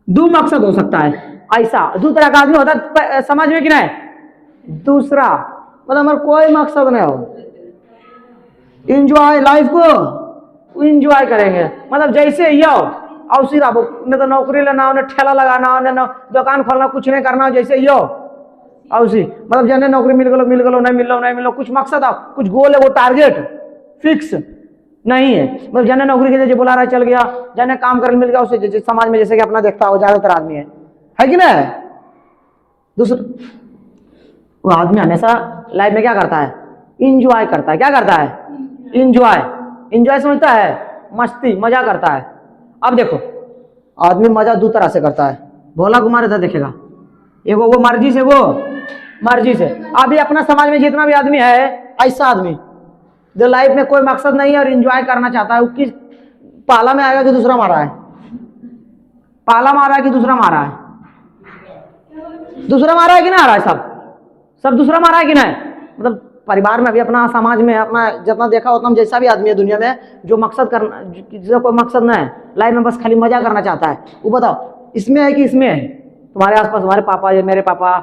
2 मकसद हो सकता है ऐसा। 2 तरह का आदमी होता है समाज में कि नहीं। दूसरा मतलब हमारा कोई मकसद नहीं हो, इंजॉय लाइफ को इंजॉय करेंगे, मतलब जैसे ही आओ और सीधा न तो नौकरी लेना, उन्हें ठेला लगाना, उन्हें दुकान खोलना, कुछ नहीं करना, जैसे ही हो और उसी मतलब जने नौकरी मिल गलो नहीं मिलो, कुछ मकसद आओ, कुछ गोल है, वो टारगेट फिक्स नहीं है। मतलब जने नौकरी के जैसे बुला रहा चल गया, जने काम करने मिल गया, उसे समाज में जैसे कि अपना देखता हो ज्यादातर आदमी है कि नहीं। दूसरा वो आदमी हमेशा लाइफ में क्या करता है, इंजॉय करता है। क्या करता है, इंजॉय समझता है, मस्ती मजा करता है। अब देखो आदमी मजा 2 तरह से करता है, भोला कुमार इधर देखेगा, एगो वो मर्जी से। अभी अपना समाज में जितना भी आदमी है, ऐसा आदमी जो लाइफ में कोई मकसद नहीं है और एंजॉय करना चाहता है, वो किस पाला में आएगा कि दूसरा मारा है, पाला मारा है कि दूसरा मारा है, दूसरा मारा है कि नहीं आ रहा है, सब दूसरा मारा है कि नहीं। मतलब परिवार में भी, अपना समाज में, अपना जितना देखा उतना जैसा भी आदमी है दुनिया में, जो मकसद करना, जिसका कोई मकसद ना है लाइफ में, बस खाली मजा करना चाहता है, वो बताओ इसमें है कि इसमें है। तुम्हारे आसपास तुम्हारे पापा, मेरे पापा,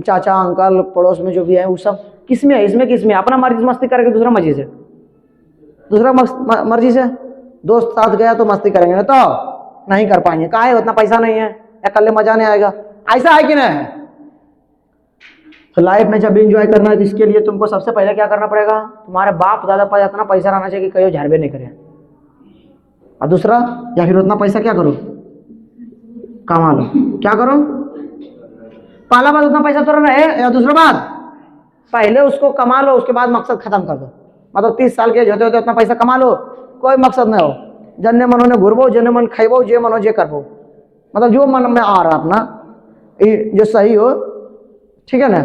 चाचा, अंकल, पड़ोस में जो भी है, वो सब किसमें है, इसमें किसमें, अपना मर्जी मस्ती करके दूसरा मर्जी से, दोस्त साथ गया तो मस्ती करेंगे, ना तो नहीं कर पाएंगे। कहा है उतना पैसा नहीं है या कल मजा नहीं आएगा, ऐसा है कि नहीं? तो लाइफ में जब भी इंजॉय करना है, इसके लिए तुमको सबसे पहले क्या करना पड़ेगा, तुम्हारे बाप दादा पास इतना पैसा रहना चाहिए कि कहीं झाड़बे नहीं करे। और दूसरा, या फिर उतना पैसा क्या करो, कमा लो। क्या करो, पहला बात उतना पैसा तो रहे, या दूसरा बात पहले उसको कमा लो, उसके बाद मकसद खत्म कर दो। मतलब 30 साल के होते होते उतना पैसा कमा लो, कोई मकसद नहीं हो, जन्ने मन होने घुरबो, जन्ने मन खेबो, जे मन हो जे करबो, मतलब जो मन में आ रहा अपना जो सही हो, ठीक है ना?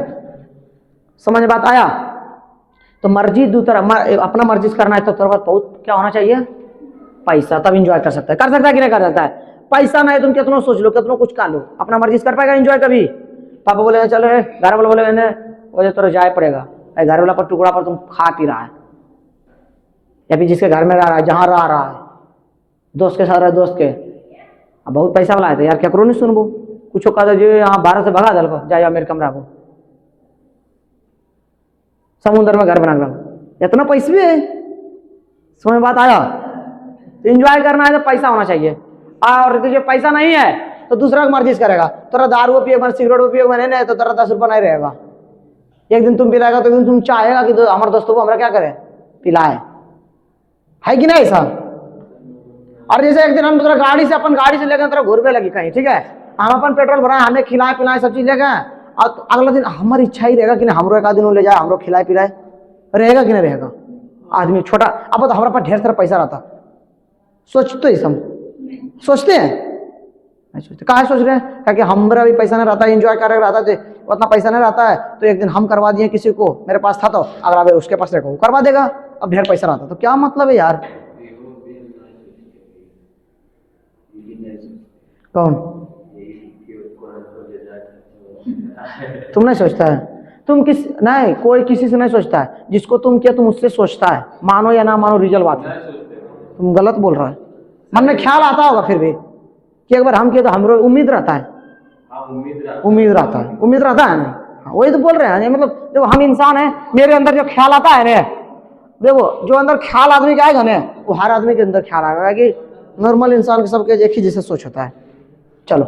समझ में बात आया? तो मर्जी दूसरा अपना मर्जी करना है तो थोड़ा बहुत क्या होना चाहिए, पैसा, तब इंजॉय कर सकता है कि नहीं कर सकता है? पैसा नहीं, तुम कितना सोच लो, कितना कुछ कर लो, अपना मर्जी कर पाएगा इंजॉय कभी? पापा बोले चलो, घर वाले बोले वजह तो जाए पड़ेगा, घर वाला पर टुकड़ा पर तुम खा पी रहा है, या फिर जिसके घर में रह रहा है, जहाँ रह रहा है, दोस्त के साथ रहा, दोस्त के अब बहुत पैसा वाला है तो यार क्या करो, नहीं सुनबो, कुछ कहा था जो यहाँ 12 से भगा दल जाए अमेरिका में रहो, समुद्र में घर बना कर, इतना पैसे भी है। समझ में बात आया? तो इंजॉय करना है तो पैसा होना चाहिए, और जो पैसा नहीं है तो दूसरा की मर्जी करेगा, तोरा दारू पिएगा, सिगरेट पिएगा, मैंने नहीं तो तेरा 10 रुपया नहीं रहेगा। एक दिन तुम पिलाएगा तो एक दिन तुम चाहेगा कि हमारे दोस्तों को हमारा क्या करे, पिलाए, है कि नहीं ऐसा? और जैसे एक दिन हम तेरा गाड़ी से अपन गाड़ी से लेकर तेरा घूरने लगी कहीं, ठीक है, हम अपन पेट्रोल भराए, हमें खिलाए पिलाए सब चीज ले गए, और अगला दिन हमारी इच्छा ही रहेगा कि नहीं हमरो एक आध दिन ले जाए, हमरो खिलाए पिलाए, रहेगा कि नहीं रहेगा? आदमी छोटा, अब तो हमारे पास ढेर सारा पैसा रहता, सोचते ही सोचते हैं, नहीं सोचते। कहा सोच रहे हैं? क्या कि हमारा भी पैसा नहीं रहता, एंजॉय कर रहता है, उतना पैसा नहीं रहता है, तो एक दिन हम करवा दिए किसी को, मेरे पास था तो अगर उसके पास देखो करवा देगा, अब ढेर पैसा रहता तो क्या मतलब है यार? कौन? तुम नहीं सोचता है? तुम नहीं, कोई किसी से नहीं सोचता है, जिसको तुम किया तुम उससे सोचता है, मानो या ना मानो रिजल्ट बात है। तुम गलत बोल रहा है, मन में ख्याल आता होगा फिर भी कि एक बार हम किए तो हमरो उम्मीद रहता है, उम्मीद रहता है ना, वही तो बोल रहे हैं। मतलब देखो हम इंसान है, मेरे अंदर जो ख्याल आता है ना, देखो जो अंदर ख्याल आदमी का आएगा ना, वो हर आदमी के अंदर ख्याल आएगा, कि नॉर्मल इंसान के सबके एक ही जैसे सोच होता है। चलो,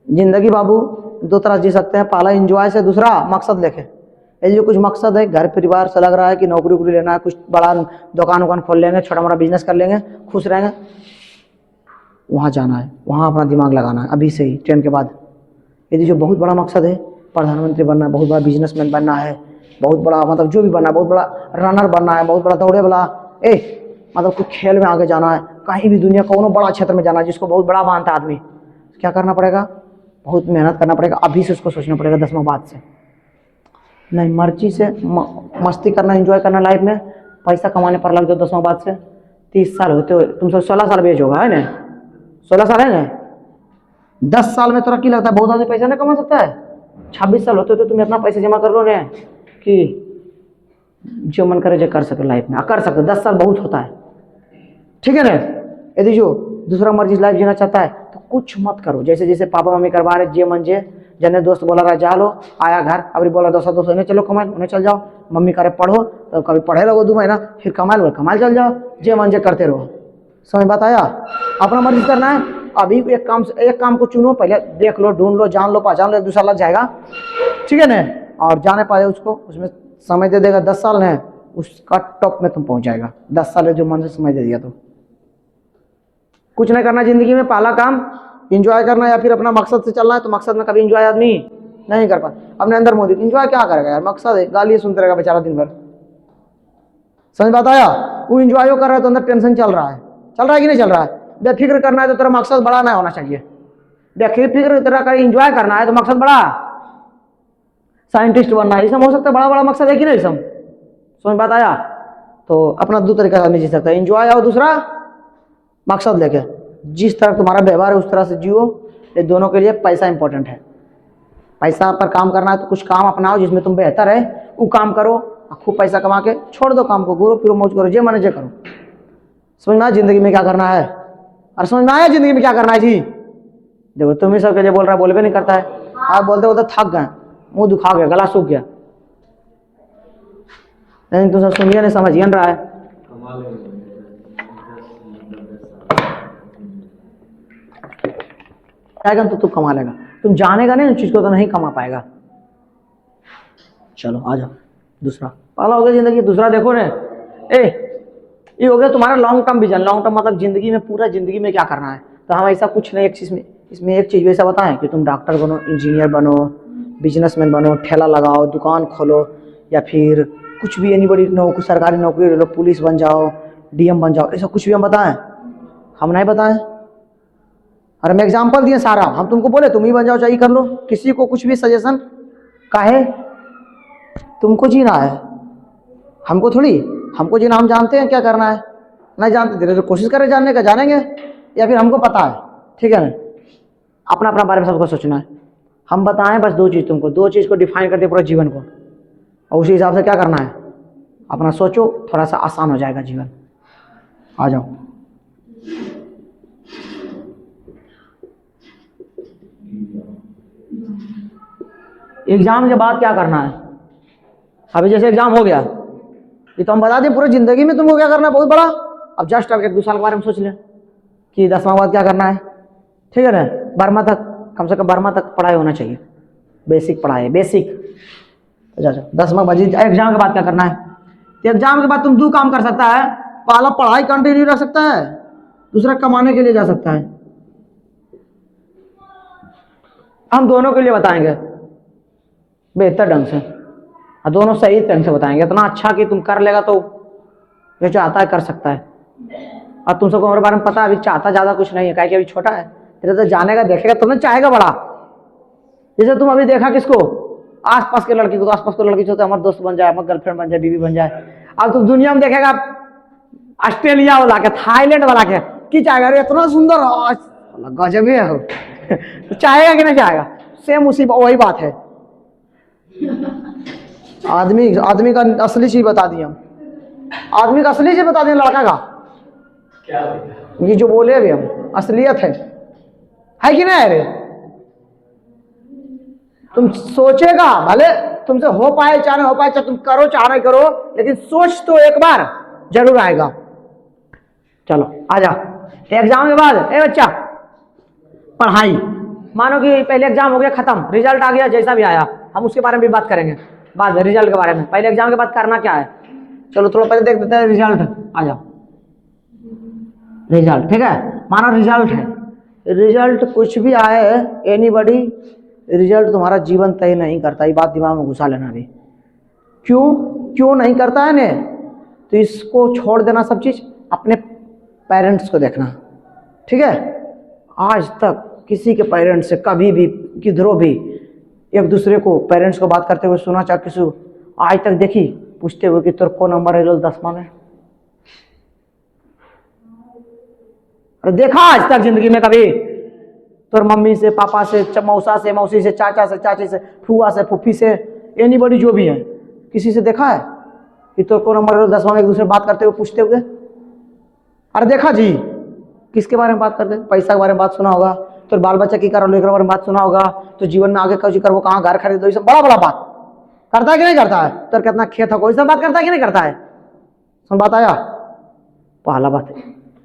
जिंदगी बाबू दो तरह जी सकते हैं, पहला इंजॉय से, दूसरा मकसद लेके। ये जो कुछ मकसद है, घर परिवार से लग रहा है कि नौकरी वोकरी लेना है, कुछ बड़ा दुकान वुकान खोल लेंगे, छोटा मोटा बिजनेस कर लेंगे, खुश रहेंगे, वहाँ जाना है, वहाँ अपना दिमाग लगाना है अभी से ही 10 के बाद। यदि जो बहुत बड़ा मकसद है, प्रधानमंत्री बनना है, बहुत बड़ा बिजनेसमैन बनना है, बहुत बड़ा मतलब जो भी बनना है, बहुत बड़ा रनर बनना है, बहुत बड़ा दौड़े वाला, मतलब कुछ खेल में आगे जाना है, कहीं भी दुनिया को बड़ा क्षेत्र में जाना है, जिसको बहुत बड़ा मानता है आदमी, क्या करना पड़ेगा? बहुत मेहनत करना पड़ेगा, अभी से उसको सोचना पड़ेगा 10वां बाद से। नहीं, मर्जी से मस्ती करना, एंजॉय करना लाइफ में, पैसा कमाने पर लग जाओ 10वां बाद से। 30 साल होते हुए तुमसे 16 साल बेच होगा, है ना? 16 साल है ना? 10 साल में तोरा की लगता है बहुत आदमी पैसा नहीं कमा सकता है? 26 साल होते तो तुम इतना पैसा जमा कर लो ना कि जो मन करे जो कर सके लाइफ में, कर सकते। 10 साल बहुत होता है, ठीक है ना? यदि जो दूसरा मर्जी लाइफ जीना चाहता है तो कुछ मत करो, जैसे जैसे पापा मम्मी करवा रहे, जे मन जे, जने दोस्त बोला रहा जा लो, आया घर, अभी बोला दोस्त उन्हें चलो कमाए, उन्हें चल जाओ, मम्मी करे पढ़ो तो कभी पढ़े लगो 2 महीना, फिर कमाए चल जाओ, जे मन जे करते रहो। समझ बात आया? अपना मर्जी करना है, अभी एक काम को चुनो, पहले देख लो, ढूंढ लो, जान लो, पहचान लो, 1-2 साल लग जाएगा, ठीक है ना? और जाने पाए उसको, उसमें समय दे देगा 10 साल है, उसका टॉप में तुम पहुंच जाएगा। 10 साल है जो मन से समय दे दिया तो कुछ नहीं करना जिंदगी में। पहला काम इंजॉय करना, या फिर अपना मकसद से चलना है, तो मकसद में कभी इंजॉय आदमी नहीं कर पाता। अपने अंदर मोदी इंजॉय क्या करेगा यार? मकसद है, गाली सुनते रहेगा बेचारा दिन भर। समझ बात आया? वो इंजॉय कर रहा है तो अंदर टेंशन चल रहा है कि नहीं चल रहा है? बेफिक्र करना है तो तेरा मकसद बड़ा नहीं होना चाहिए। बेफिक्र तेरा कर इंजॉय करना है तो मकसद बड़ा, साइंटिस्ट बनना है, ये सब हो सकता है, बड़ा मकसद है कि नहीं? सब समझ बात आया? तो अपना 2 तरीका से आदमी जी सकता है, इंजॉय और दूसरा मकसद लेके। जिस तरह तुम्हारा व्यवहार है उस तरह से जियो। ये दोनों के लिए पैसा इंपॉर्टेंट है। पैसा पर काम करना है तो कुछ काम अपनाओ जिसमें तुम बेहतर है, वो काम करो, खूब पैसा कमा के छोड़ दो काम को, घूरो फिरो मौज करो, जे मन जे करो। समझ में आया जिंदगी में क्या करना है? और समझ में आया जिंदगी में क्या करना है जी? देखो तुम ही सबके लिए बोल रहा है, बोलबे नहीं करता है। आप बोलते बोलते थक गए, मुंह दुखा गया, गला सूख गया, लेकिन तुम सब सुनिए नहीं, समझिए रहा है। जाएगा तो तू कमा लेगा, तुम जानेगा नहीं उस चीज को तो नहीं कमा पाएगा। चलो आ जाओ, दूसरा पहला हो गया जिंदगी, दूसरा देखो ने ये हो गया तुम्हारा long term vision. Long term मतलब जिंदगी में, पूरा जिंदगी में क्या करना है। तो हम ऐसा कुछ नहीं, एक चीज में, इसमें एक चीज वैसा बताएं कि तुम डॉक्टर बनो, इंजीनियर बनो, बिजनेसमैन बनो, ठेला लगाओ, दुकान खोलो, या फिर कुछ भी एनी बड़ी नौकरी, सरकारी नौकरी ले लो, पुलिस बन जाओ, डीएम बन जाओ, ऐसा कुछ भी हम बताएं? हम नहीं बताएं। और हम एग्जाम्पल दिए सारा, हम तुमको बोले तुम ही बन जाओ, चाहिए कर लो, किसी को कुछ भी सजेशन काहे? तुमको जीना है, हमको थोड़ी। हमको जीना, हम जानते हैं क्या करना है, नहीं जानते धीरे धीरे कोशिश करें जानने का, जानेंगे, या फिर हमको पता है, ठीक है ना। अपना अपना बारे में सबको सोचना है। हम बताएं बस दो चीज़ तुमको, दो चीज़ को डिफाइन करते पूरा जीवन को, और उसी हिसाब से क्या करना है अपना सोचो, थोड़ा सा आसान हो जाएगा जीवन। आ जाओ। एग्जाम के बाद क्या करना है? अभी जैसे एग्जाम हो गया, ये तो हम बता दें, पूरी जिंदगी में तुमको क्या करना है बहुत बड़ा। अब जस्ट अब 1-2 साल के बारे में सोच लें कि 10वां बाद क्या करना है, ठीक है ना। 12वां तक, कम से कम 12वां तक पढ़ाई होना चाहिए, बेसिक पढ़ाई, बेसिक। अच्छा 10वां बाद एग्जाम के बाद क्या करना है? तो एग्जाम के बाद तुम 2 काम कर सकता है, पहला पढ़ाई कंटिन्यू रख सकता है, दूसरा कमाने के लिए जा सकता है। हम दोनों के लिए बताएंगे बेहतर ढंग से, और दोनों सही ढंग से बताएंगे, इतना अच्छा कि तुम कर लेगा तो जो चाहता है कर सकता है। और तुम सबको हमारे बारे में पता है, अभी चाहता ज़्यादा कुछ नहीं है, क्या कि अभी छोटा है, तेरे तो जानेगा देखेगा तुमने, चाहेगा बड़ा। जैसे तुम अभी देखा किसको, आसपास के लड़की को, तो आसपास के लड़की चाहते हमारे दोस्त बन जाए, हमारे गर्लफ्रेंड बन जाए, बीवी बन जाए। अब तुम दुनिया में देखेगा ऑस्ट्रेलिया वाला के, थाईलैंड वाला के, कि चाहेगा अरे इतना सुंदर गजब ही हो तो चाहेगा कि नहीं चाहेगा? सेम उसी वही बात है। आदमी का असली चीज बता दिया हम, आदमी का असली चीज बता दिया, लड़का का क्या, ये जो बोले अभी हम असलियत है कि नहीं? अरे तुम सोचेगा, भले तुमसे हो पाए चाहे हो पाए, चाहे तुम करो चाहे नहीं करो, लेकिन सोच तो एक बार जरूर आएगा। चलो आ जा। एग्जाम के बाद बच्चा पढ़ाई, मानो कि पहले एग्जाम हो गया खत्म, रिजल्ट आ गया, जैसा भी आया, हम उसके बारे में भी बात करेंगे बाद में, रिजल्ट के बारे में। पहले एग्जाम के बाद करना क्या है, चलो थोड़ा पहले देख देते हैं रिजल्ट। आ जाओ, रिजल्ट, ठीक है, मानो रिजल्ट है, रिजल्ट कुछ भी आए, एनीबॉडी, रिजल्ट तुम्हारा जीवन तय नहीं करता, ये बात दिमाग में घुसा लेना भी। क्यों नहीं करता है ने? तो इसको छोड़ देना सब चीज, अपने पेरेंट्स को देखना, ठीक है। आज तक किसी के पेरेंट्स से कभी भी किधरों भी एक दूसरे को, पेरेंट्स को बात करते हुए सुना, चाहे किसी आज तक देखी पूछते हुए कि तेरे को नंबर है 10वां में? अरे देखा आज तक जिंदगी में कभी? तोर मम्मी से, पापा से, मौसा से, मौसी से, चाचा से, चाची से, फूआ से, फूफी से, एनीबॉडी जो भी है, किसी से देखा है कि तेरे को नंबर 10वां में एक दूसरे बात करते हुए पूछते हुए? अरे देखा जी, किसके बारे में बात करते? पैसा के बारे में बात सुना होगा, तो बाल बच्चा की करो लेकर बारे में बात सुना होगा, तो जीवन में आगे कुछ करो, कहाँ घर खरीदो, ये सब बड़ा बड़ा बात करता है कि नहीं करता है? तो कितना खेत है, कोई सब बात करता है कि नहीं करता है? सुन बात आया, पहला बात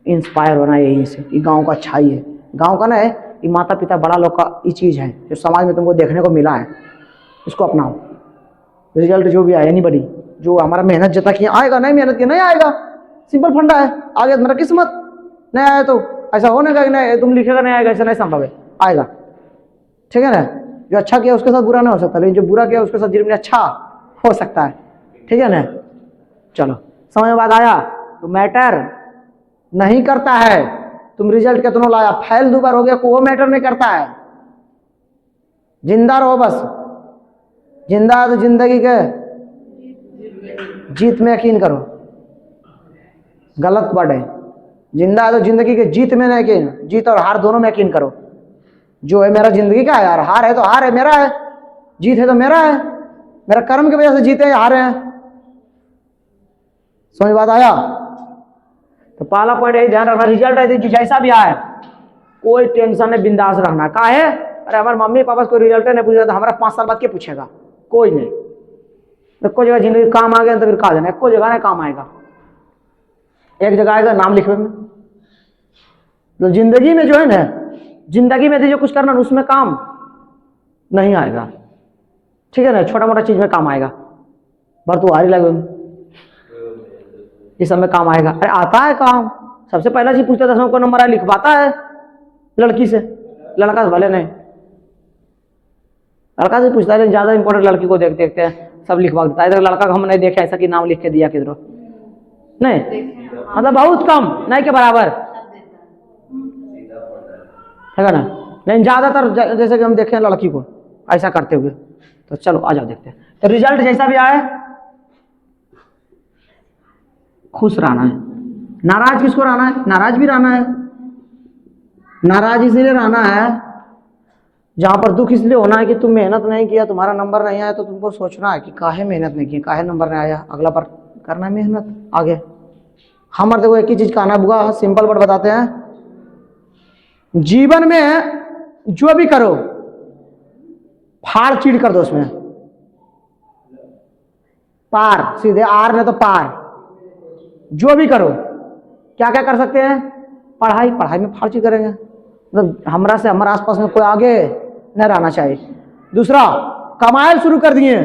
इंस्पायर होना यहीं से, ये गाँव का अच्छाई है, गाँव का ना है, ये माता पिता बड़ा लोग का ये चीज़ है जो समाज में तुमको देखने को मिला है, इसको अपनाओ। रिजल्ट जो भी आए, एनीबॉडी जो हमारा मेहनत जता किया आएगा, नहीं मेहनत किया नहीं आएगा, सिंपल फंडा है। आगे मेरा किस्मत नहीं आया तो ऐसा होने का कि नहीं, तुम लिखेगा नहीं आएगा, ऐसा नहीं संभव है, आएगा, ठीक है ना। जो अच्छा किया उसके साथ बुरा नहीं हो सकता, लेकिन जो बुरा किया उसके साथ जीवन में अच्छा हो सकता है, ठीक है ना। चलो समझ में बात आया? तो मैटर नहीं करता है तुम रिजल्ट कितना लाया, फेल 2 बार हो गया, वो मैटर नहीं करता है। जिंदा रहो बस, जिंदा तो जिंदगी के जीत में यकीन करो, गलत वर्ड है। जिंदा है तो जिंदगी के जीत में नहीं यकीन, जीत और हार दोनों में यकीन करो। जो है मेरा जिंदगी का है यार, हार है तो हार है मेरा है, जीत है तो मेरा है, मेरा कर्म की वजह से जीते हैं हारे हैं। समझ बात आया? तो पहला पॉइंट यही ध्यान रखना, रिजल्ट है जैसा भी आए कोई टेंशन नहीं, बिंदास रहना। का है, अरे हमारे मम्मी पापा को रिजल्ट नहीं पूछा तो हमारा 5 साल बाद क्या पूछेगा? कोई नहीं। एको जगह जिंदगी काम आ गया तो फिर कहा देना, एको जगह नहीं काम आएगा, एक जगह आएगा नाम लिखने में। तो जिंदगी में जो है ना, जिंदगी में यदि जो कुछ करना उसमें काम नहीं आएगा, ठीक है ना, छोटा मोटा चीज में काम आएगा, पर तू हारी लगे इस सब में काम आएगा। अरे आता है काम, सबसे पहला चीज पूछता है 10वां को नंबर आया, लिखवाता है लड़की से, लड़का से भले नहीं, लड़का से पूछता है, ज्यादा इंपॉर्टेंट लड़की को देखते देखते सब लिखवा देता है। इधर लड़का को हम नहीं देखे ऐसा कि नाम लिख के दिया किधरों, नहीं, मतलब बहुत कम, नहीं के बराबर है ना। लेकिन ज्यादातर जैसे कि हम देखे लड़की को ऐसा करते हुए, तो चलो आ जाओ देखते हैं। तो रिजल्ट जैसा भी आए, खुश रहना है। नाराज किसको रहना है? नाराज भी रहना है। नाराज इसलिए रहना है, जहां पर दुख इसलिए होना है कि तुम मेहनत नहीं किया, तुम्हारा नंबर नहीं आया, तो तुमको सोचना है कि काहे मेहनत नहीं की, काहे नंबर नहीं आया, अगला बार करना है मेहनत आगे। हमारे देखो एक ही चीज कहना बुआ, सिंपल वर्ड बताते हैं, जीवन में जो भी करो फाड़ चीड़ कर दो उसमें, पार, सीधे आर ने तो पार, जो भी करो। क्या क्या कर सकते हैं? पढ़ाई, पढ़ाई में फाड़ चीड़ करेंगे, मतलब हमरा से हमारे आसपास में कोई आगे न रहना चाहिए। दूसरा, कमाए शुरू कर दिए,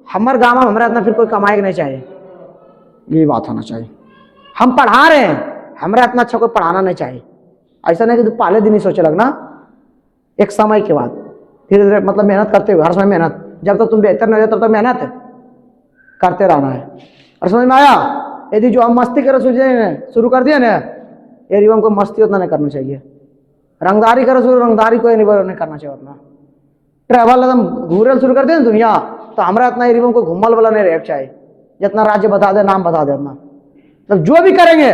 हमारे गांव में हमारा इतना फिर कोई कमाए नहीं चाहिए, ये बात होना चाहिए। हम पढ़ा रहे हैं, हमारा इतना अच्छा कोई पढ़ाना नहीं चाहिए। ऐसा नहीं कि तू पहले दिन ही सोचे लगना, एक समय के बाद धीरे धीरे, मतलब मेहनत करते हुए, हर समय मेहनत, जब तक तुम बेहतर नहीं हो तब तक मेहनत करते रहना है। और समझ में आया? यदि जो हम मस्ती करो शुरू कर दिए ना, ये हमको मस्ती उतना नहीं करना चाहिए। रंगदारी करो शुरू, रंगदारी को नहीं करना चाहिए उतना। ट्रैवल एकदम घूरल शुरू कर दिए ना दुनिया, तो हमारा इतना एरिया को घूमल वाला नहीं रहना चाहिए, जितना राज्य बता दे, नाम बता दे उतना। तो जो भी करेंगे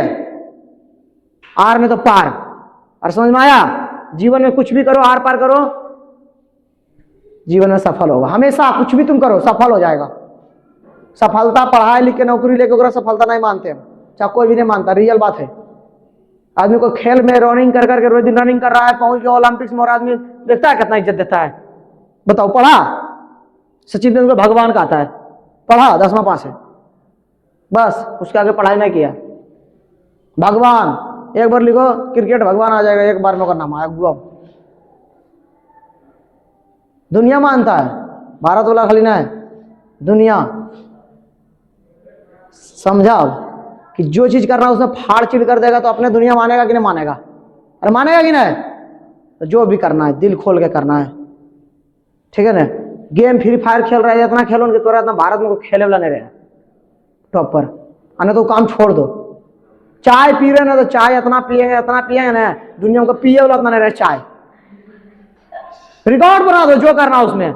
आर में तो पार। और समझ में आया? जीवन में कुछ भी करो, आर पार करो, जीवन में सफल होगा। हमेशा कुछ भी तुम करो सफल हो जाएगा। सफलता पढ़ाई लिख के नौकरी लेके सफलता नहीं मानते हम, चाहे कोई भी नहीं मानता, रियल बात है। आदमी को खेल में रनिंग कर करके रोज दिन रनिंग कर रहा है, पहुंच गया ओलंपिक्स में, और आदमी देखता है कितना इज्जत देता है। बताओ, पढ़ा, सचिन तेंदुलकर भगवान कहता है, पढ़ा 10वां पास है, बस उसके आगे पढ़ाई नहीं किया, भगवान। एक बार लिखो क्रिकेट भगवान आ जाएगा, एक बार में का नाम आया गुआ। दुनिया मानता है, भारत वाला खाली ना है, दुनिया। समझा कि जो चीज करना है उसमें फाड़ चिड़ कर देगा तो अपने दुनिया मानेगा कि नहीं मानेगा? अरे मानेगा कि नहीं? तो जो भी करना है दिल खोल के करना है, ठीक है ना। गेम फ्री फायर खेल रहा है, इतना खेलो उनके तोरा इतना भारत में कोई खेले वाला नहीं रहे टॉप पर, आने तो काम छोड़ दो। चाय पी रहे ना तो चाय इतना पिएंगे ना, दुनिया को पिए वाला इतना नहीं रहे चाय। रिकॉर्ड बना दो जो करना उसमें,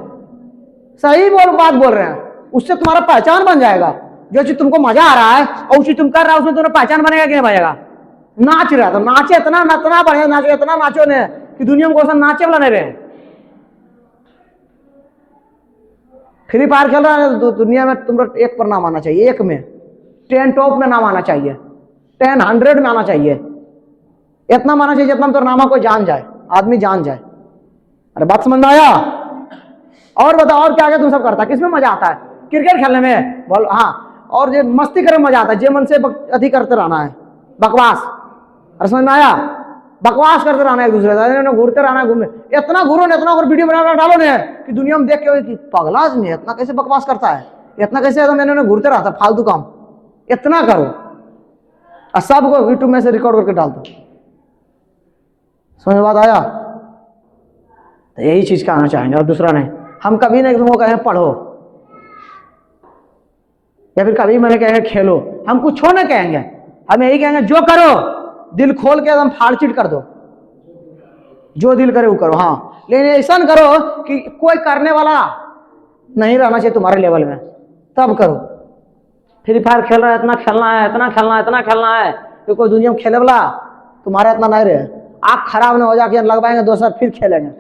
सही बात बोल रहे हैं, उससे तुम्हारा पहचान बन जाएगा। जो चीज तुमको मजा आ रहा है और उसी तुम कर रहा है, उसमें तुम्हारा पहचान बनेगा कि नहीं बनेगा? नाच रहा तो नाचे, इतना नचना बढ़िया नाचो, इतना नाचो ने कि दुनिया में कोई नाचे वाला नहीं रहे। फ्री फायर खेल रहा है तो दुनिया में तुम्हारा एक पर नाम आना चाहिए, एक में 10 टॉप में नाम आना चाहिए, 10 100 में आना चाहिए, इतना माना चाहिए जितना तो नामा कोई जान जाए, आदमी जान जाए। अरे बात समझ में आया? और बताओ, और क्या क्या तुम सब करता है? किसमें मजा आता है? क्रिकेट खेलने में बोल, हाँ, और ये मस्ती करने में मजा आता है, जे मन से अधिक करते रहना है, बकवास। अरे समझ में आया? बकवास करते रहना है, एक दूसरे से घूरते रहना है, घूमने इतना घूरो ने, इतना वीडियो बना डालो ने कि दुनिया में देख के कि पगला आदमी इतना कैसे बकवास करता है, इतना कैसे मैंने घूरते रहता है, फालतू काम। इतना करो और सबको यूट्यूब में से रिकॉर्ड करके डाल दो। समझ में बात आया? तो यही चीज का आना चाहेंगे और दूसरा नहीं। हम कभी नहीं तुमको कहें पढ़ो या फिर कभी मैंने कहेंगे खेलो, हम कुछ हो ना कहेंगे, हम यही कहेंगे जो करो दिल खोल के एकदम फाड़चीट कर दो, जो दिल करे वो करो। हाँ, लेकिन ऐसा करो कि कोई करने वाला नहीं रहना चाहिए तुम्हारे लेवल में, तब करो। फ्री फायर खेल रहा है, इतना खेलना है, इतना खेलना है, इतना खेलना है, तो कोई दुनिया में खेले वाला तुम्हारा इतना नहीं रहे। आँख खराब न हो जाके लगवाएंगे, दूसरा फिर खेलेंगे,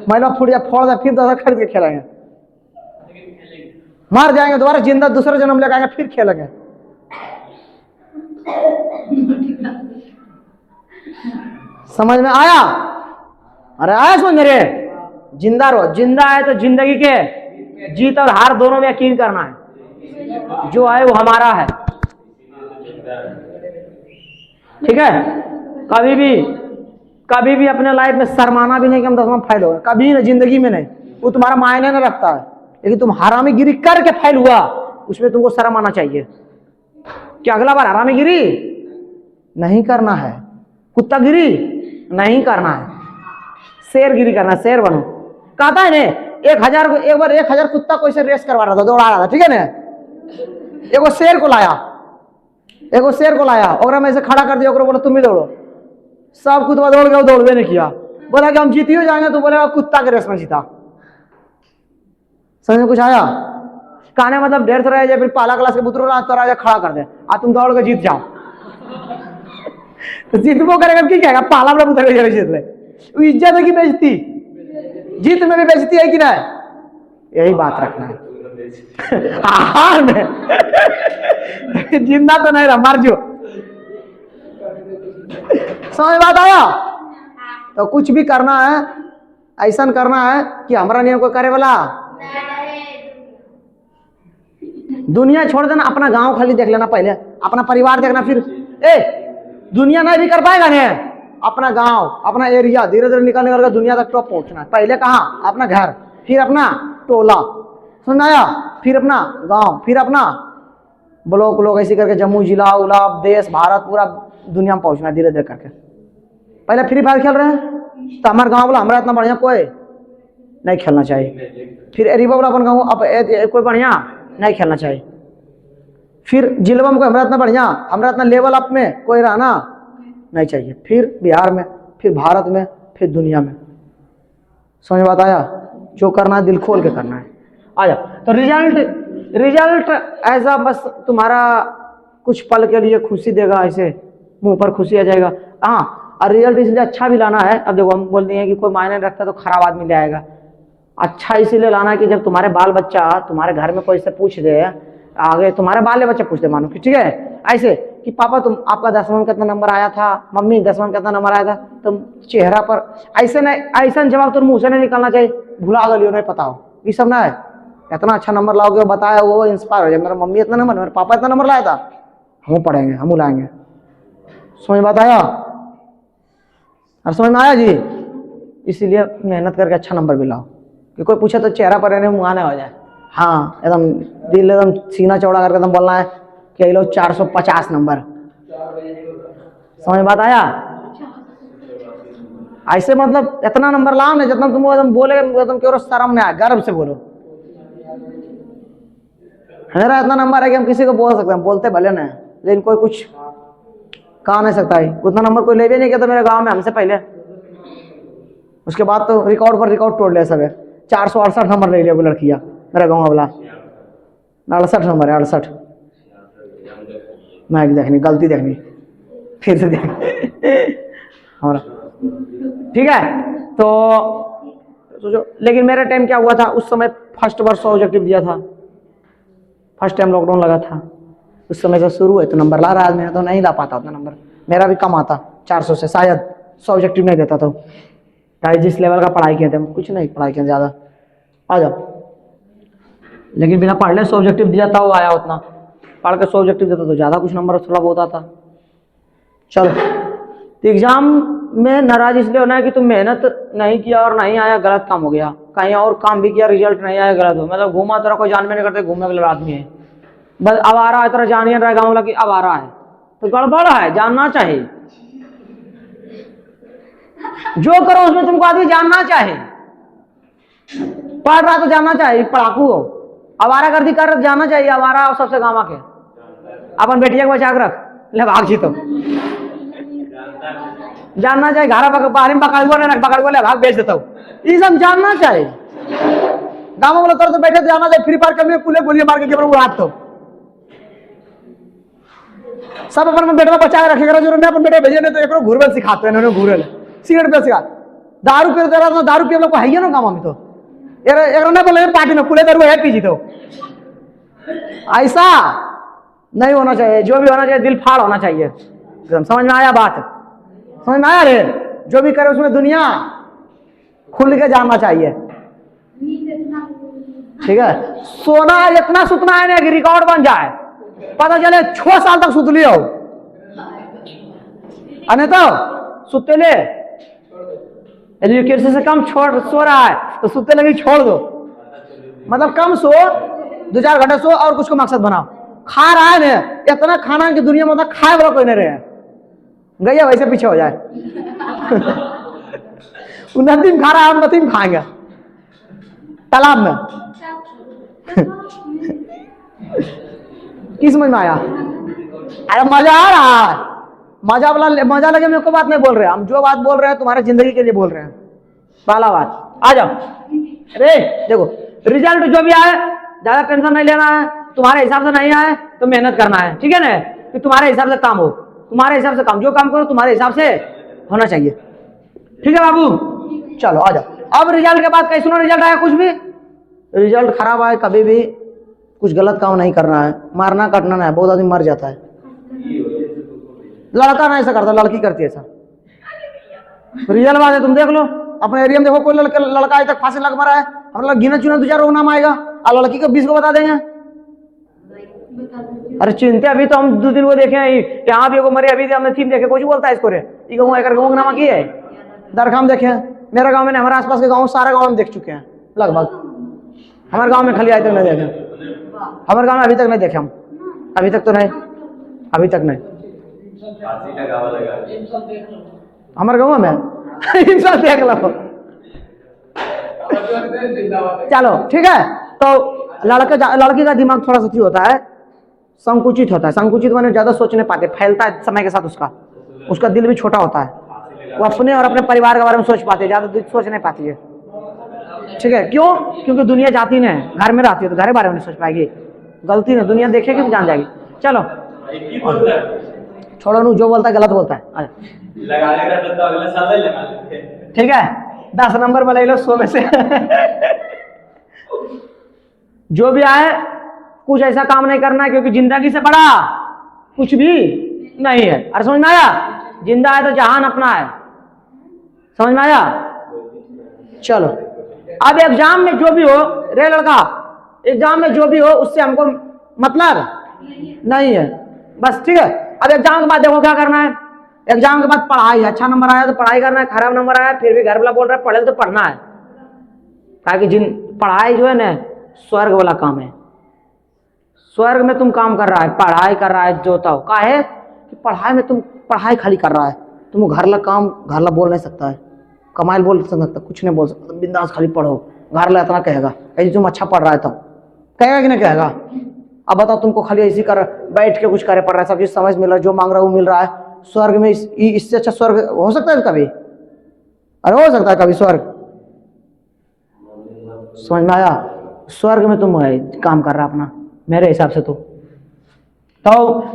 महिला फूट जाए फोड़ जाए, फिर दूसरा खरीद के खेलेंगे, मर जाएंगे दोबारा जिंदा दूसरा जन्म लेके आएंगे, फिर खेलेंगे। समझ में आया? अरे आया समझ मेरे? जिंदा रहो, जिंदा है तो जिंदगी के जीत और हार दोनों में यकीन करना है, जो है वो हमारा है, ठीक है। कभी भी कभी भी अपने लाइफ में शर्माना भी नहीं कि हम 10वां फेल हो, कभी नहीं, जिंदगी में नहीं। वो तुम्हारा मायने नहीं रखता है, लेकिन तुम हरामीगिरी करके फेल हुआ, उसमें तुमको शर्म आना चाहिए कि अगला बार हरामीगिरी नहीं करना है, कुत्तागिरी नहीं करना है, शेरगिरी करना, शेर बनो। कहता है ने 1000 को एक बार 1000 कुत्ता को इसे रेस करवा रहा था, दौड़ा रहा था, ठीक है ना। एगो शेर को लाया और मैं इसे खड़ा कर दिया, बोला तुम भी दौड़ो। सब कुत्ता दौड़ गया, दौड़वे नहीं किया। बोला कि हम जीती हो जाएंगे, तो बोले कुत्ता के रेस में जीता। समझ में कुछ आया? कहने मतलब ढेर सारा है, फिर पाला क्लास के बुतरो तो राजा खड़ा कर दे, आ तुम दौड़ के जीत जाओ। तो जीतबो करेगा की कहेगा, पाला वाला बुतरो जीत ले। इज्जत है कि बेइज्जती? जीत में भी बेइज्जती है कि नहीं? यही बात रखना है। जिंदा तो नहीं रहा, मर जो। समझ बात आया? तो कुछ भी करना है, ऐसा करना है कि हमारा नियम को करे वाला दुनिया छोड़ देना, अपना गांव खाली देख लेना, पहले अपना परिवार देखना, फिर दुनिया नहीं भी कर पाएगा ने, अपना गांव, अपना एरिया धीरे धीरे निकल निकल कर दुनिया तक टॉप पहुंचना है। पहले कहाँ? अपना घर, फिर अपना टोला, सुनाया, फिर अपना गांव, फिर अपना ब्लॉक लोग, ऐसे करके जम्मू जिला, उला, देश, भारत, पूरा दुनिया में पहुंचना है धीरे धीरे करके। पहले फ्री फायर खेल रहे हैं तो हमारे गांव वाला हमारा इतना बढ़िया कोई नहीं खेलना चाहिए। फिर एरिबा वाला अपन गाँव अब कोई बढ़िया नहीं खेलना चाहिए। फिर जिलवा में हमारा इतना बढ़िया, हमारा इतना लेवल अप में कोई रहना नहीं चाहिए। फिर बिहार में, फिर भारत में, फिर दुनिया में। समझ बात आया? जो करना है दिल खोल के करना है। आया तो रिजल्ट ऐसा बस तुम्हारा कुछ पल के लिए खुशी देगा, ऐसे मुंह पर खुशी आ जाएगा। हाँ, और रिजल्ट इसलिए अच्छा भी लाना है। अब देखो हम बोलते हैं कि कोई मायने रखता है तो खराब आदमी ले आएगा। अच्छा इसीलिए लाना है कि जब तुम्हारे बाल बच्चा तुम्हारे घर में कोई से पूछ दे, आगे तुम्हारे बाल बच्चा पूछ दे, मानो कि ठीक है ऐसे कि पापा तुम आपका 10वां में कितना नंबर आया था, मम्मी 10वां में कितना नंबर आया था, तुम चेहरा पर ऐसे नहीं, ऐसा जवाब तुम मुंह से नहीं निकलना चाहिए, भुला गलियो नहीं पता हो, ये सब ना है। इतना अच्छा नंबर लाओगे, बताया वो इंस्पायर हो जाए, मेरा मम्मी इतना नंबर, मेरे पापा इतना नंबर लाया था, हम पढ़ेंगे, हम लाएंगे। समझ बात आया? और समझ में आया जी? इसीलिए मेहनत करके अच्छा नंबर भी लाओ, कि कोई पूछे तो चेहरा पर रहने मुँह ना हो जाए। हाँ, एकदम दिल एकदम सीना चौड़ा करके एकदम बोलना है कि ये लो 450 नंबर। समझ बात आया? ऐसे मतलब इतना नंबर लाओ ना जितना तुम एकदम बोले एकदम क्यों शर्म में आए, गर्व से बोलो मेरा इतना नंबर है कि हम किसी को बोल सकते हैं, बोलते भले ना, लेकिन कोई कुछ कहा नहीं सकता है। उतना नंबर कोई ले भी नहीं किया था मेरे गांव में हमसे पहले। उसके बाद तो रिकॉर्ड पर रिकॉर्ड तोड़ लिया सब। 468 नंबर ले लिया वो लड़कियां, मेरा गाँव वाला 68 नंबर है, 68। मैं देखनी गलती देखनी, फिर से देखनी हमारा, ठीक है। तो सोचो, लेकिन मेरे टाइम क्या हुआ था उस समय, फर्स्ट वर्ष ऑब्जेक्टिव दिया था, फर्स्ट टाइम लॉकडाउन लगा था, उस समय से शुरू है तो नंबर ला रहा है। मैं तो नहीं ला पाता उतना नंबर, मेरा भी कम आता 400 से, शायद 100 ऑब्जेक्टिव नहीं देता तो। चाहे जिस लेवल का पढ़ाई किए थे, कुछ नहीं पढ़ाई किया ज़्यादा, आ जाओ। लेकिन बिना पढ़ ले 100 ऑब्जेक्टिव दिया था, वो आया उतना, पढ़ के 100 ऑब्जेक्टिव देता तो ज़्यादा कुछ नंबर थोड़ा बहुत आता। चलो, तो एग्जाम में नाराज इसलिए होना है कि तुम मेहनत नहीं किया और नहीं आया, गलत काम हो गया। कहीं और काम भी किया, रिजल्ट नहीं आया, गलत हो। मतलब घूमा तरह कोई जान में नहीं करते, घूमने वाले आदमी है, बस अब आ रहा है, तरह जानिए रहा गाँव वाला कि अब आ रहा है, तो गड़बड़ है, जानना चाहिए। जो करो उसमें तुमको आदमी जानना चाहिए। पढ़ रहा तो जानना चाहिए, पढ़ाकू हो, आवारा गर्दी कर जाना चाहिए, आवारा और सबसे गाँव के अपन बेटिया को बचा के रख ले, भाग जी तो जानना चाहिए। घरा बाहर में पकड़ ले, भाग बेच देता हूँ, ये सब जानना चाहिए। गाँव वाला तरह तो बैठे तो जाना चाहिए, फ्री फायर करने कुले गोलियां मार के उड़ात तो सब अपन बेटा बचा के रखेगा। जो अपन बेटे भेजे नहीं तो एक घूरबल सिखाते हैं, घूरल सिगरेट पे सिखा, दारू पी दारू पी लोग है ना गाँव में, तो एक बोले पार्टी में कुले दारू है पीजी, तो ऐसा नहीं होना चाहिए। जो भी होना चाहिए दिल फाड़ होना चाहिए। एकदम समझ में आया बात? समझ में आया रे? जो भी करे उसमें दुनिया खुल के जानना चाहिए, ठीक है। सोना इतना सुतना है ना कि रिकॉर्ड बन जाए, पता चले 6 साल तक सुत लियो, नहीं तो सुते ले यदि किसी से कम सो रहा है तो सोते लगे छोड़ दो, मतलब कम सो, 2-4 घंटे सो और कुछ को मकसद बनाओ। खा रहा है ना, इतना खाना की दुनिया में मतलब खाए वाला कोई नहीं रहे, गैया वैसे पीछे हो जाए। नदी में खा रहा है, हम नदी में खाएंगे, तालाब में। किस समझ में आया? अरे मजा आ रहा है, मजा लगे मेरे को बात नहीं बोल रहे, हम जो बात बोल रहे हैं तुम्हारे जिंदगी के लिए बोल रहे हैं। पहला बात आ जाओ। अरे देखो, रिजल्ट जो भी आए ज्यादा टेंशन नहीं लेना है, तुम्हारे हिसाब से नहीं आए तो मेहनत करना है, ठीक है ना, कि तुम्हारे हिसाब से काम हो, तुम्हारे हिसाब से काम, जो काम करो तुम्हारे हिसाब से होना चाहिए, ठीक है बाबू। चलो आ जाओ। अब रिजल्ट के बाद कहीं सुनो रिजल्ट आया, कुछ भी रिजल्ट खराब आए कभी भी कुछ गलत काम नहीं करना है, मारना काटना नहीं, बहुत आदमी मर जाता है। लड़का नहीं ऐसा करता, लड़की करती है ऐसा। रिजल्ट बात है, तुम देख लो अपने एरिया में, देखो कोई लड़का आज तक फांसी लग मरा है, हम लोग गिना चुना 2-4 रोग नाम आएगा, और लड़की को 20 को बता देंगे। अरे चिंता, अभी तो हम 2 दिन को देखे यहाँ भी मरे, अभी हमने थीम देखे, कुछ बोलता है इसको रे नामा की है, दरखाम देखे, मेरे गांव में नहीं, हमारे आसपास के गांव सारे गांव में देख चुके हैं लगभग। हमारे गांव में खाली आज तक नहीं देखे, हमारे गांव में अभी तक नहीं देखे हम, अभी तक तो नहीं, अभी तक नहीं हमारे गांव में। इंसान देख लो, चलो ठीक है। तो लड़के का दिमाग थोड़ा सा होता है, संकुचित होता है, संकुचित माने ज्यादा सोच नहीं पाते, फैलता है समय के साथ, उसका दिल भी छोटा होता है, वो अपने और अपने परिवार के बारे में सोच पाते हैं, ज्यादा सोच नहीं पाती है, ठीक है। क्यों? क्योंकि दुनिया जाती नहीं, घर में रहती है तो घर के बारे में नहीं सोच पाएगी, गलती नहीं, दुनिया देखेगी तो जान जाएगी। चलो छोड़ो, नू जो बोलता है गलत बोलता है, ठीक है। 10 नंबर में ले लो 100 में से। जो भी आए कुछ ऐसा काम नहीं करना है, क्योंकि जिंदगी से बड़ा कुछ भी नहीं है। अरे समझ में आया? जिंदा है तो जहान अपना है, समझ में आया? चलो अब एग्जाम में जो भी हो रे लड़का, एग्जाम में जो भी हो उससे हमको मतलब नहीं है, बस ठीक है। अब एग्जाम के बाद देखो क्या करना है, एग्जाम के बाद पढ़ाई, अच्छा नंबर आया तो पढ़ाई करना है, खराब नंबर आया फिर भी घर वाला बोल रहा है पढ़े तो पढ़ना है, ताकि पढ़ाई जो है ना स्वर्ग वाला काम है, स्वर्ग में तुम काम कर रहा है, पढ़ाई कर रहा है, जोता हो का है कि पढ़ाई में तुम पढ़ाई खाली कर रहा है, तुम घरला काम घरला बोल नहीं सकता है, कमाई बोल सकता, कुछ नहीं बोल सकता, बिंदास खाली पढ़ो, घरला इतना कहेगा ऐसे तुम अच्छा पढ़ रहा है, तब कहेगा कि नहीं कहेगा? अब बताओ, तुमको खाली ऐसी कर बैठ के कुछ करे पड़ रहा है, सब चीज समझ मिल रहा है, जो मांग रहा है वो मिल रहा है, स्वर्ग में इससे अच्छा स्वर्ग हो सकता है कभी? अरे हो सकता है कभी स्वर्ग? समझ में आया? स्वर्ग में तुम काम कर रहा अपना, मेरे हिसाब से तो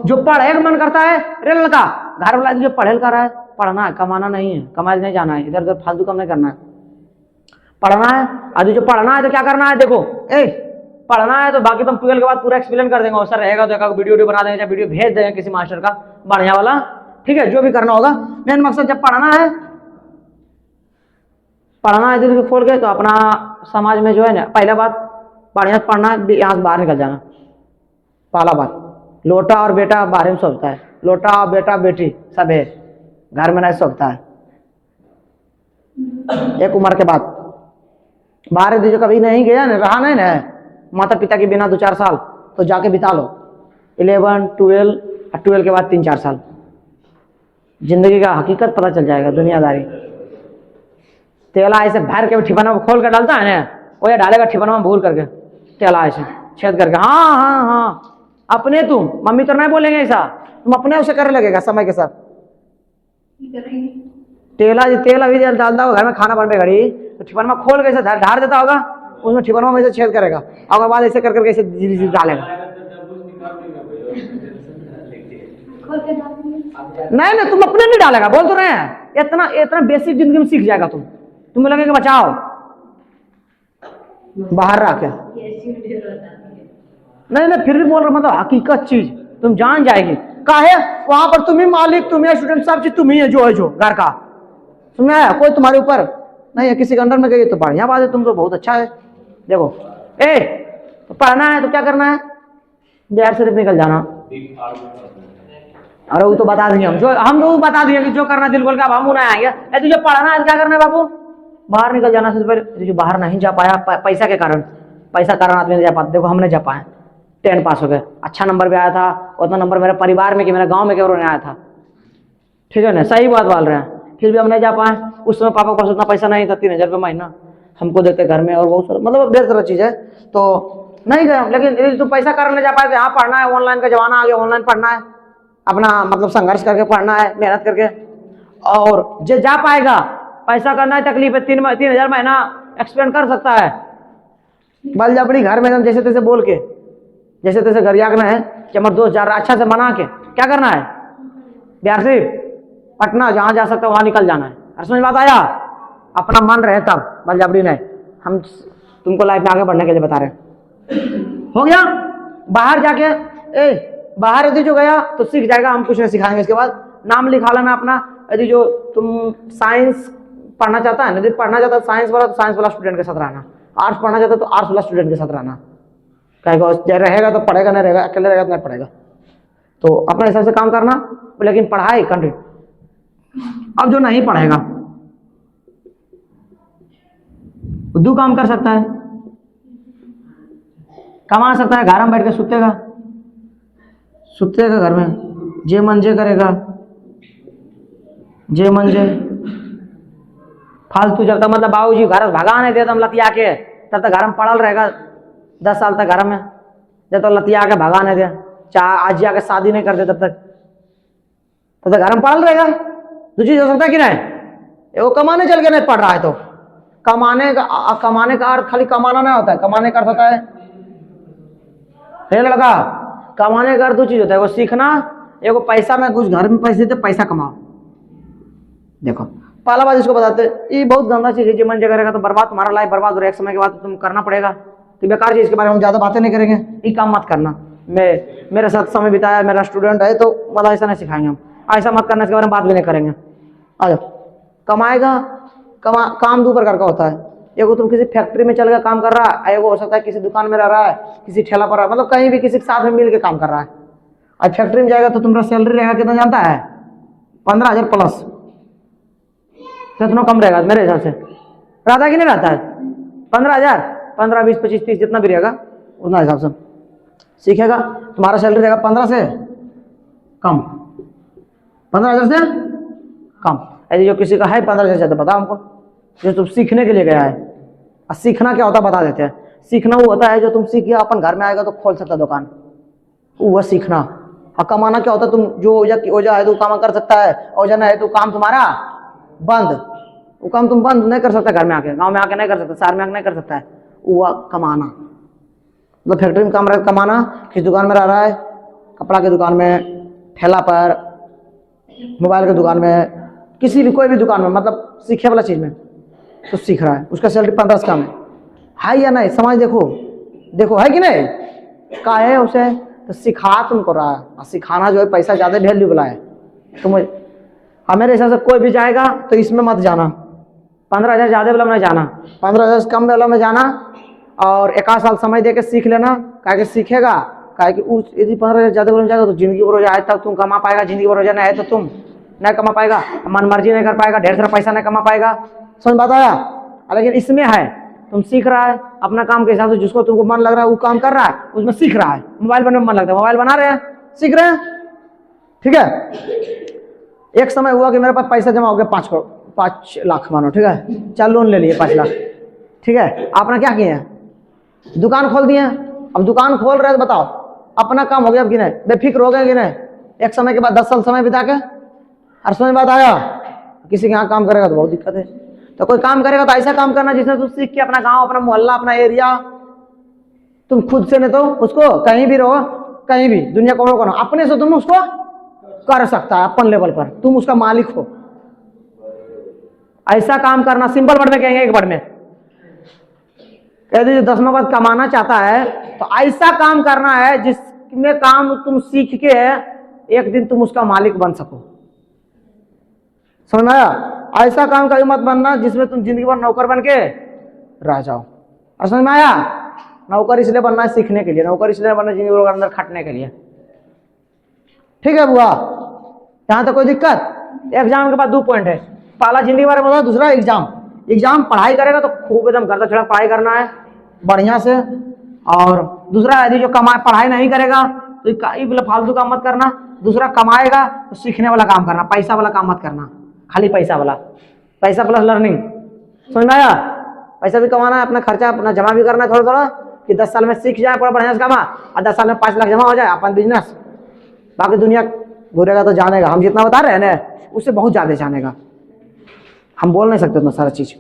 जो पढ़े का मन करता है रे लड़का, घर वाला जो पढ़े कर रहा है, पढ़ना है, कमाना नहीं है, कमाए नहीं जाना है, इधर उधर फालतू काम नहीं करना है, पढ़ना है। अभी जो पढ़ना है तो क्या करना है, देखो पढ़ना है तो बाकी तुम 12 के बाद पूरा एक्सप्लेन कर देंगे, अवसर रहेगा तो वीडियो बना देंगे, वीडियो भेज देंगे किसी मास्टर का बढ़िया वाला, ठीक है। जो भी करना होगा, मेन मकसद जब पढ़ना है दिल को खोल के, तो अपना समाज में जो है ना, पहला बात बढ़िया पढ़ना, यहाँ से बाहर निकल जाना, पहला बात। लोटा और बेटा बाहर में सोचता है, लोटा बेटा बेटी सब है, घर में नहीं सोचता है। एक उम्र के बाद बाहर जो कभी नहीं गया ना, रहा नहीं ना माता पिता के बिना 2-4 साल, तो जाके बिता लो 11, 12 के बाद 3-4 साल, जिंदगी का हकीकत पता चल जाएगा, दुनियादारी। तेला ऐसे भर के ठिकाना में खोल कर डालता है ना, वो ये डालेगा ठिकाना में भूल करके, तेला ऐसे छेद करके, हाँ हाँ हाँ, अपने तुम मम्मी तो नहीं बोलेंगे ऐसा, तुम अपने उसे करने लगेगा समय के साथ। तेल अभी डालता होगा घर में, खाना बनने घड़ी तो ठिकाना में खोल के ऐसे ढार देता होगा, उसमें ठिकाना में ऐसे छेद करेगा, और बाद ऐसे करके ऐसे धीरे धीरे डालेगा। नहीं तुम अपने नहीं डालेगा, बोल तो रहे हैं, इतना बेसिक जिंदगी में सीख जाएगा तुम्हें लगेगा बचाओ बाहर रखे, नहीं फिर भी बोल रहा, मतलब हकीकत चीज तुम जान जाएगी। काहे वहां पर तुम ही मालिक, तुम ही स्टूडेंट, सब चीज तुम ही है, जो घर का तुमने आया, कोई तुम्हारे ऊपर नहीं है, किसी के अंडर में गई तो बढ़िया बात है, तुम तो बहुत अच्छा है। देखो तो पढ़ना है तो क्या करना है, बिहार से निकल जाना, अरे वो तो बता देंगे हम तो बता दिए कि जो करना दिल बोल के अब हम उन्हें आएंगे। तुझे पढ़ना है क्या करना है बाबू, बाहर निकल जाना से पहले। जो बाहर नहीं जा पाया पैसा के कारण, पैसा कारण आदमी नहीं जा पाता। देखो हमने जा पाए, 10 पास हो गए, अच्छा नंबर भी आया था, उतना नंबर मेरे परिवार में कि मेरे गांव में केवल नहीं आया था, ठीक है ना, सही बात बोल रहे हैं। फिर भी हम नहीं जा पाए। उस समय पापा के पास उतना पैसा नहीं था, 3000 रुपये महीना हमको देते घर में, और बहुत सारा मतलब ढेर सारा चीज़ है, तो नहीं गए। लेकिन यदि तुम पैसा कारण नहीं जा पाए, यहाँ पढ़ना है, ऑनलाइन का जमाना आ गया, ऑनलाइन पढ़ना है, अपना मतलब संघर्ष करके पढ़ना है, मेहनत करके। और जो जा पाएगा, पैसा करना है, तकलीफ है, 3000 महीना एक्सपेंड कर सकता है, बल जबड़ी घर में जैसे तैसे बोल के, जैसे तैसे घर जागना है कि हमारे दोस्त जा रहा, अच्छा से मना के क्या करना है, बिहार से पटना जहाँ जा सकता है वहाँ निकल जाना है। और समझ बात आया, अपना मन रहे तब, बल जबड़ी नहीं। हम तुमको लाइफ में आगे बढ़ने के लिए बता रहे हैं। हो गया, बाहर जाके बाहर यदि जो गया तो सीख जाएगा, हम कुछ नहीं सिखाएंगे। इसके बाद नाम लिखा लेना अपना। यदि जो तुम साइंस पढ़ना चाहता है, यदि पढ़ना चाहता है साइंस वाला, तो साइंस वाला स्टूडेंट के साथ रहना। आर्ट्स पढ़ना चाहता है तो आर्ट्स वाला स्टूडेंट के साथ रहना। कहेगा रहेगा तो पढ़ेगा, नहीं रहेगा, अकेले रहेगा तो नहीं पढ़ेगा। तो अपने हिसाब से काम करना, लेकिन पढ़ाई कंटिन्यू। अब जो नहीं पढ़ेगा दो काम कर सकता है, कमा सकता है, घर में बैठ के सुतेगा घर में, जे मन जे करेगा, जे मन जे फालतू। जब तक मतलब बाबूजी घर भगा नहीं देता लतिया के, तब तक घर में पड़ल रहेगा 10 साल तक घर में। जब तक लतिया के भगा नहीं दे, चाहे आज जाके शादी नहीं कर दे, तब तक घर में पड़ल रहेगा। दूसरी चीज हो सकता है कि नहीं, वो कमाने चल के नहीं पढ़ रहा है, तो कमाने का अर्थ खाली कमाना नहीं होता है। कमाने का अर्थ होता है, लड़का, कमाने का अर्थ दो चीज होता है, वो सीखना, एगो पैसा में कुछ घर में पैसे देते, पैसा कमाओ। देखो पहला बात इसको बताते, ये बहुत गंदा चीज है, जो मन जगह रहेगा तो बर्बाद, तुम्हारा लाइफ बर्बाद हो रहा है। एक समय के बाद तुम करना पड़ेगा, तो बेकार चीज के बारे में हम ज्यादा बातें नहीं करेंगे, ये काम मत करना। मेरे साथ समय बिताया, मेरा स्टूडेंट है, तो मतलब ऐसा नहीं सिखाएंगे हम, ऐसा मत करना, इसके बारे में बात भी नहीं करेंगे। आ जाओ, कमाएगा, काम 2 प्रकार का होता है। एगो तुम किसी फैक्ट्री में चल के काम कर रहा है, एगो हो सकता है किसी दुकान में रह रहा है, किसी ठेला पर, मतलब कहीं भी किसी के साथ में मिल के काम कर रहा है। आज फैक्ट्री में जाएगा तो तुम्हारा सैलरी रहेगा कितना जानता है, 15,000 प्लस, कितना कम रहेगा मेरे हिसाब से, रहता है कि नहीं रहता है? 15,000, 15, 20, 25, 30 जितना भी रहेगा उतना हिसाब से सीखेगा। तुम्हारा सैलरी रहेगा 15 से कम, 15,000 से कम। यदि जो किसी का है 15,000 से, तो बताओ हमको, जो तुम सीखने के लिए गया है। और सीखना क्या होता है बता देते हैं। सीखना वो होता है जो तुम सीख गया, अपन घर में आएगा तो खोल सकता दुकान, वो सीखना। और कमाना क्या होता है, तुम जो ओजा है तो काम कर सकता है, ओजा नहीं है तो काम तुम्हारा बंद, वो काम तुम बंद नहीं कर सकता, घर में आके, गांव में आके नहीं कर सकता, शहर में आके नहीं कर सकता है। वो कमाना मतलब फैक्ट्री में काम रहा है, कमाना। किस दुकान में रह रहा है, कपड़ा की दुकान में, ठेला पर, मोबाइल की दुकान में, किसी भी कोई भी दुकान में, मतलब सीखे वाला चीज में तो सीख रहा है, उसका सैलरी 15 से कम है या नहीं? समझ देखो है कि नहीं, का है उसे तो सिखा तुमको रहा है। और सिखाना जो है पैसा ज्यादा वैल्यूबल है। तुम मेरे हिसाब से कोई भी जाएगा तो इसमें मत जाना, 15,000 ज्यादा वाला में जाना, 15,000 से कम वाला में जाना, और 1 साल समय दे के सीख लेना। क्या कि सीखेगा, क्या कि यदि 15,000 ज्यादा वाला में जाएगा तो जिंदगी भर हो जाए तब तुम कमा पाएगा, जिंदगी भर हो जाना है तो तुम नहीं कमा पाएगा, मन मर्जी नहीं कर पाएगा, ढेर सारा पैसा नहीं कमा पाएगा। समझ बात आया? लेकिन इसमें है, तुम सीख रहा है अपना काम के हिसाब से, जिसको तुमको मन लग रहा है वो काम कर रहा है, उसमें सीख रहा है। मोबाइल बनने में मन लगता है, मोबाइल बना रहे हैं, सीख रहे हैं, ठीक है। एक समय हुआ कि मेरे पास पैसा जमा हो गया 5 लाख मानो, ठीक है, चल लोन ले लिए 5 लाख, ठीक है। आपने क्या किया, दुकान खोल दिए। अब दुकान खोल रहे हैं तो बताओ अपना काम हो गया अब कि नहीं, बेफिक्र हो गए कि नहीं? एक समय के बाद 10 साल समय बिता के, और समझ बात आया? किसी के यहाँ काम करेगा तो बहुत दिक्कत है। तो कोई काम करेगा तो ऐसा काम करना जिसमें तुम सीख के अपना गांव, अपना मोहल्ला, अपना एरिया, तुम खुद से नहीं तो उसको कहीं भी रहो, कहीं भी दुनिया को करो, अपने से तुम उसको कर सकता है, अपन लेवल पर तुम उसका मालिक हो। ऐसा काम करना, सिंपल वर्ड में कहेंगे, एक वर्ड में कह दीजिए, 10वां पद कमाना चाहता है तो ऐसा काम करना है जिसमें काम तुम सीख के एक दिन तुम उसका मालिक बन सको। समझ में आया? ऐसा काम कभी मत बनना जिसमें तुम जिंदगी भर नौकर बन के रह जाओ। और समझ में आया? नौकर इसलिए बनना है सीखने के लिए, नौकर इसलिए बनना जिंदगी भर अंदर खटने के लिए, ठीक है बुआ? यहाँ तक कोई दिक्कत। एग्जाम के बाद 2 पॉइंट है, पहला जिंदगी बारे में बताओ, दूसरा एग्जाम। एग्जाम पढ़ाई करेगा तो खूब एकदम करता छड़ा पढ़ाई करना है बढ़िया से, और दूसरा यदि जो कमाए पढ़ाई नहीं करेगा तो फालतू काम मत करना। दूसरा कमाएगा तो सीखने वाला काम करना, पैसा वाला काम मत करना, खाली पैसा वाला, पैसा प्लस लर्निंग, समझ में आया? पैसा भी कमाना है, अपना खर्चा अपना जमा भी करना है थोड़ा थोड़ा, कि 10 साल में सीख जाए पूरा बढ़िया से कमा, और 10 साल में 5 लाख जमा हो जाए अपन बिजनेस। बाकी दुनिया घूरेगा तो जानेगा, हम जितना बता रहे हैं ना उससे बहुत ज्यादा जानेगा, हम बोल नहीं सकते उतना सारा चीज।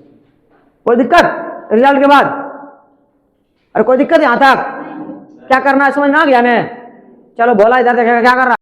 कोई दिक्कत रिजल्ट के बाद? अरे कोई दिक्कत यहाँ तक? क्या करना है समझ में आ गया ने? चलो बोला इधर देखेगा क्या कर रहा है।